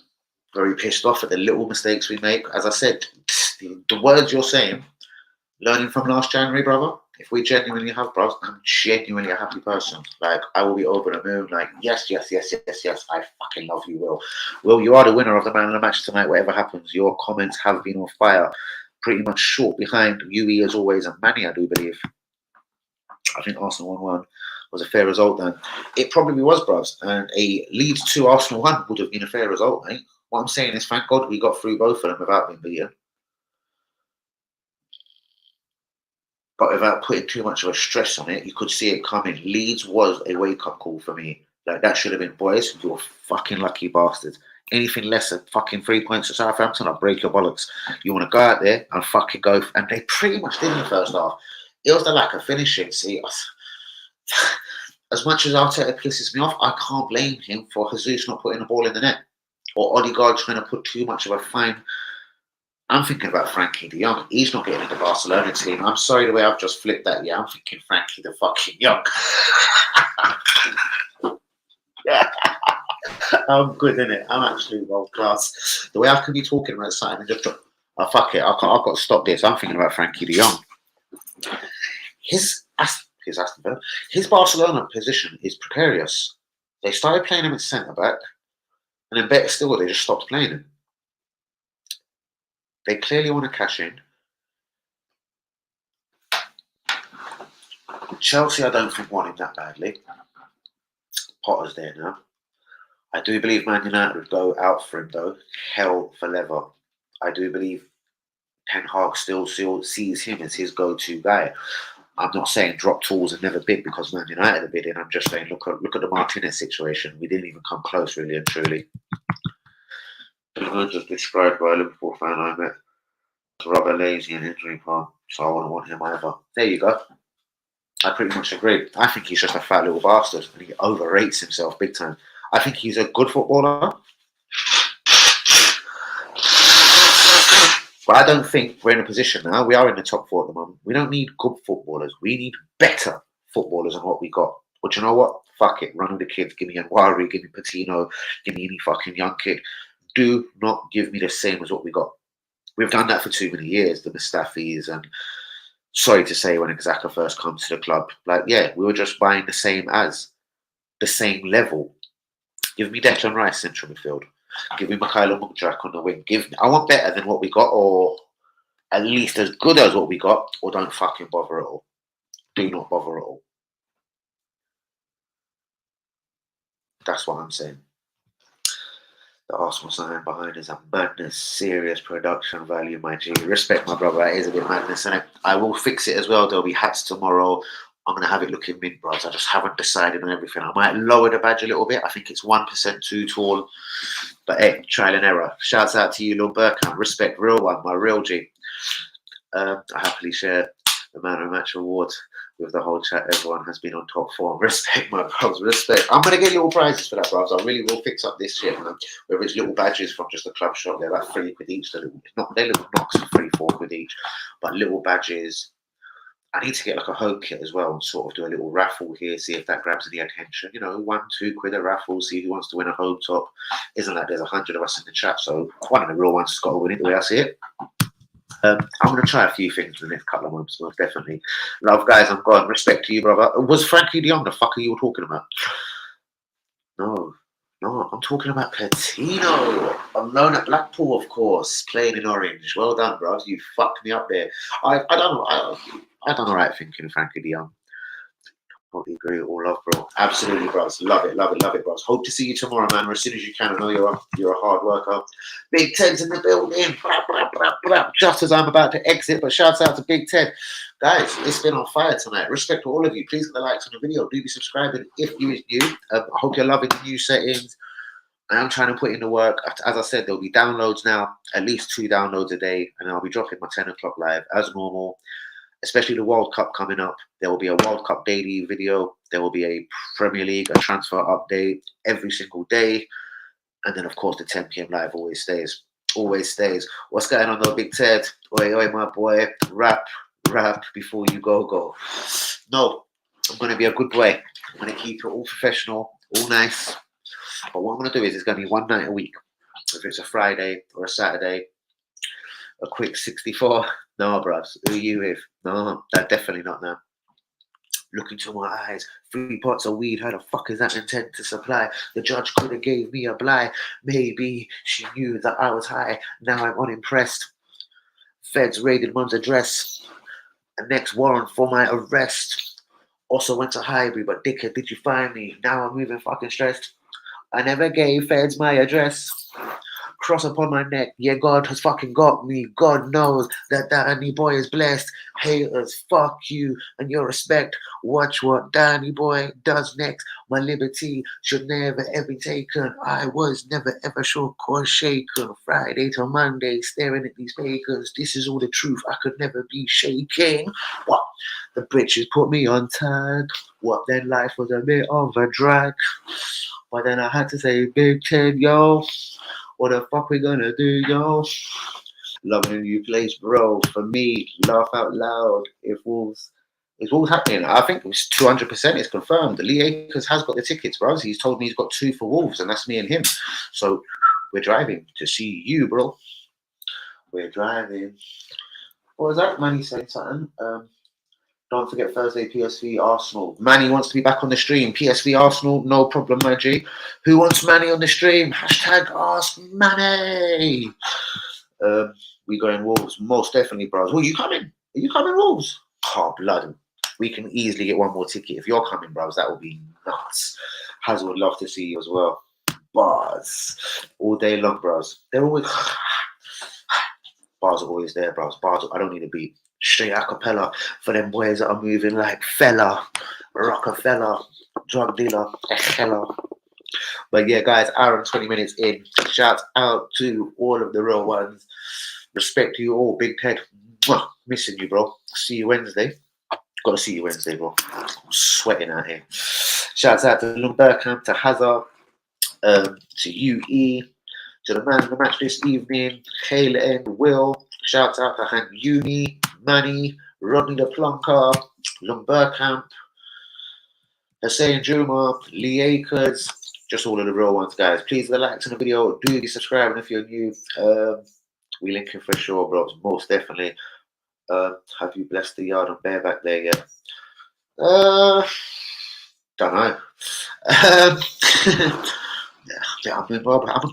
very pissed off at the little mistakes we make. As I said, the words you're saying, learning from last January, brother. If we genuinely have, bros, I'm genuinely a happy person. Like, I will be over the moon. Like, yes. I fucking love you, Will. Will, you are the winner of the man of the match tonight. Whatever happens, your comments have been on fire. Pretty much short behind UE as always, and Manny, I do believe. I think Arsenal 1-1 was a fair result then. It probably was, bros. And a Leeds 2 Arsenal 1 would have been a fair result, mate. What I'm saying is, thank God we got through both of them without being beaten. But without putting too much of a stress on it, you could see it coming. Leeds was a wake-up call for me. Like, that should have been, boys, you're fucking lucky bastards. Anything less than fucking 3 points to Southampton, I'll break your bollocks. You want to go out there and fucking go. And they pretty much did in the first half. It was the lack of finishing. See, as much as Arteta pisses me off, I can't blame him for Jesus not putting the ball in the net or Odegaard trying to put too much of a fine. I'm thinking about Frankie de Jong. He's not getting in the Barcelona team. I'm sorry the way I've just flipped that. Yeah, I'm thinking Frankie the fucking Young. Yeah. I'm good in it. I'm actually world class. The way I can be talking about something and just oh fuck it, I've got to stop this. I'm thinking about Frankie de Jong. His Barcelona position is precarious. They started playing him at centre back, and then better still, they just stopped playing him. They clearly want to cash in. Chelsea, I don't think want him that badly. Potter's there now. I do believe Man United would go out for him though, hell for leather. I do believe Ten Hag still sees him as his go-to guy. I'm not saying drop tools and never bid because Man United are bidding. I'm just saying look at the Martinez situation. We didn't even come close, really and truly. Just described by a Liverpool fan I met. Rather lazy and injury prone, so I wouldn't want him either. There you go. I pretty much agree. I think he's just a fat little bastard and he overrates himself big time. I think he's a good footballer, but I don't think we're in a position now. We are in the top four at the moment. We don't need good footballers. We need better footballers than what we got. But you know what? Fuck it. Run with the kids. Give me Anwari, give me Patino, give me any fucking young kid. Do not give me the same as what we got. We've done that for too many years, the Mustafis, and sorry to say, when Xhaka first comes to the club, like, yeah, we were just buying the same level. Give me Declan Rice central midfield. Give me Mikhailo Mudryk on the wing. I want better than what we got, or at least as good as what we got, or don't fucking bother at all. Do not bother at all. That's what I'm saying. The Arsenal sign behind is a madness, serious production value, my G. Respect, my brother. It is a bit madness, and I will fix it as well. There'll be hats tomorrow. I'm going to have it looking mint, bros. I just haven't decided on everything. I might lower the badge a little bit. I think it's 1% too tall. But hey, trial and error. Shouts out to you, Lil Burkham. Respect, real one, my real G. I happily share the Man of the Match award with the whole chat. Everyone has been on top form. Respect, my bros. Respect. I'm going to get little prizes for that, bros. I really will fix up this shit, man. Whether it's little badges from just the club shop, they're like £3 each. They're little knocks for £3-4 each. But little badges. I need to get like a home kit as well and sort of do a little raffle here, see if that grabs any attention. You know, £1-2 a raffle, see who wants to win a home top. Isn't like there's 100 of us in the chat, so one of the real ones has got to win it the way I see it. I'm going to try a few things in the next couple of months, most definitely. Love, guys, I'm gone. Respect to you, brother. Was Frankie de Jong the fucker you were talking about? No, I'm talking about Coutinho. On loan at Blackpool, of course, playing in orange. Well done, bros. You fucked me up there. I done all right thinking Frankie de Jong. Totally agree. All love, bro. Absolutely, bros. Love it, bros. Hope to see you tomorrow, man, or as soon as you can. I know you're a hard worker. Big Ted's in the building. Blah, blah, blah, blah. Just as I'm about to exit, but shouts out to Big Ted. Guys, it's been on fire tonight. Respect to all of you. Please hit the likes on the video. Do be subscribing if you is new. I hope you're loving the new settings. I am trying to put in the work. As I said, there'll be downloads now, at least 2 downloads a day, and I'll be dropping my 10 o'clock live as normal. Especially the World Cup coming up. There will be a World Cup daily video. There will be a Premier League, a transfer update every single day. And then, of course, the 10 p.m. live always stays. Always stays. What's going on, though, Big Ted? Oi, my boy. Rap before you go. No, I'm going to be a good boy. I'm going to keep it all professional, all nice. But what I'm going to do is it's going to be one night a week. If it's a Friday or a Saturday, a quick 64. No, bros. Who are you with? No, that definitely not now. Look into my eyes. 3 pots of weed. How the fuck is that intent to supply? The judge could have gave me a blight. Maybe she knew that I was high. Now I'm unimpressed. Feds raided mum's address. A next warrant for my arrest. Also went to Highbury, but dickhead, did you find me? Now I'm moving fucking stressed. I never gave feds my address. cross upon my neck. Yeah, God has fucking got me. God knows that Danny boy is blessed. Haters, fuck you and your respect. Watch what Danny boy does next. My liberty should never ever be taken. I was never ever shook or shaken. Friday to Monday, staring at these pagans. This is all the truth. I could never be shaking. What? The bitches put me on tag. What then? Life was a bit of a drag. But then I had to say, Big Ted, yo, what the fuck we gonna do, yo? Loving a new place, bro. For me, laugh out loud. If Wolves happening, I think it's 200%. It's confirmed. Lee Akers has got the tickets, bro. He's told me he's got 2 for Wolves, and that's me and him. So we're driving to see you, bro. We're driving. What was that? Manny saying something. Don't forget Thursday, PSV Arsenal. Manny wants to be back on the stream. PSV Arsenal, no problem, my G. Who wants Manny on the stream? Hashtag ask Manny. We going Wolves, most definitely, bros. Well, you coming? Are you coming, Wolves? Oh, blood. We can easily get 1 more ticket. If you're coming, bros, that would be nuts. Haz would love to see you as well. Bars. All day long, bros. They're always... Bars are always there, bros. Bars, I don't need a beat. Straight a cappella for them boys that are moving like fella, Rockefeller, drug dealer, Echella. But yeah, guys, hour and 20 minutes in. Shout out to all of the real ones. Respect to you all, Big Ted. Mwah. Missing you, bro. See you Wednesday. Gotta see you Wednesday, bro. I'm sweating out here. Shouts out to Lumbercamp, to Hazard, to UE, to the man of the match this evening, Kayla and Will. Shouts out to Han Uni, Manny, Rodney the Plonker, Lumbercamp, Hussein Juma, Lee Akers, just all of the real ones, guys. Please the likes on the video. Do be subscribing if you're new. We linking for sure, bros. Most definitely. Have you blessed the yard and bareback there yet? Don't know. Yeah, I'm a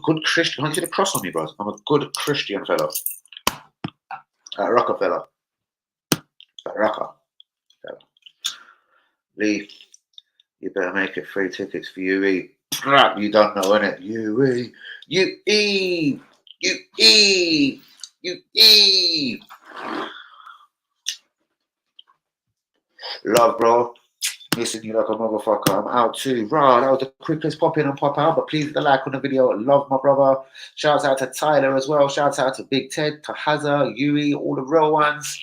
good Christian. Don't you get a cross on me, bros. I'm a good Christian fellow. Rockefeller. Rocker. Lee, you better make it 3 tickets for UE. You don't know, innit? UE. UE. UE. UE. Love, bro. Missing you like a motherfucker. I'm out too. Raw, that was the quickest pop in and pop out. But please hit the like on the video. Love my brother. Shouts out to Tyler as well. Shouts out to Big Ted, to Hazard, Yui, all the real ones.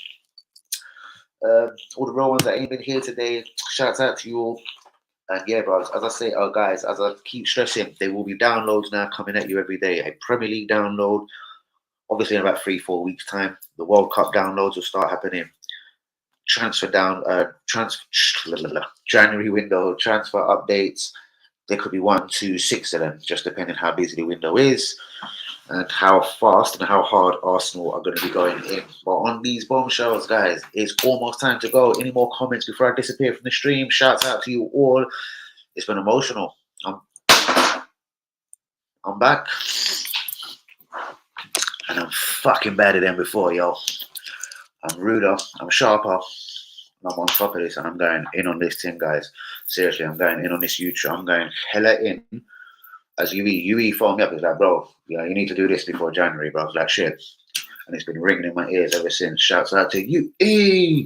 All the real ones that ain't been here today. Shouts out to you all. And yeah, bros, as I say, guys, as I keep stressing, there will be downloads now coming at you every day. A Premier League download, obviously in about 3-4 weeks' time. The World Cup downloads will start happening. January window transfer updates. There could be 1, 2, 6 of them, just depending how busy the window is and how fast and how hard Arsenal are going to be going in. But on these bombshells, guys, it's almost time to go. Any more comments before I disappear from the stream? Shouts out to you all. It's been emotional. I'm back, and I'm fucking better than before, yo. I'm ruder, I'm sharper, I'm on top of this, and I'm going in on this thing, guys. Seriously, I'm going in on this YouTube. I'm going hella in. As UE phoned me up, he's like, bro, you need to do this before January, bro. I was like, shit. And it's been ringing in my ears ever since. Shouts out to UE,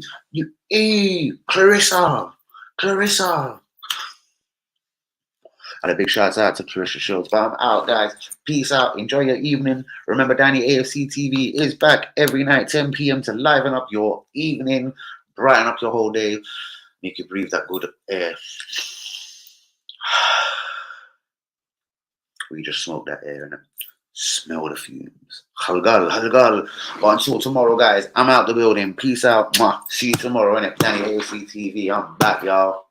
Clarissa. And a big shout out to Clarissa Shields. But I'm out, guys. Peace out. Enjoy your evening. Remember, Danny AFC TV is back every night, 10 p.m. to liven up your evening, brighten up your whole day, make you breathe that good air. We just smoke that air and smell the fumes. Halgal. But until tomorrow, guys, I'm out the building. Peace out. See you tomorrow, innit? Danny AFC TV. I'm back, y'all.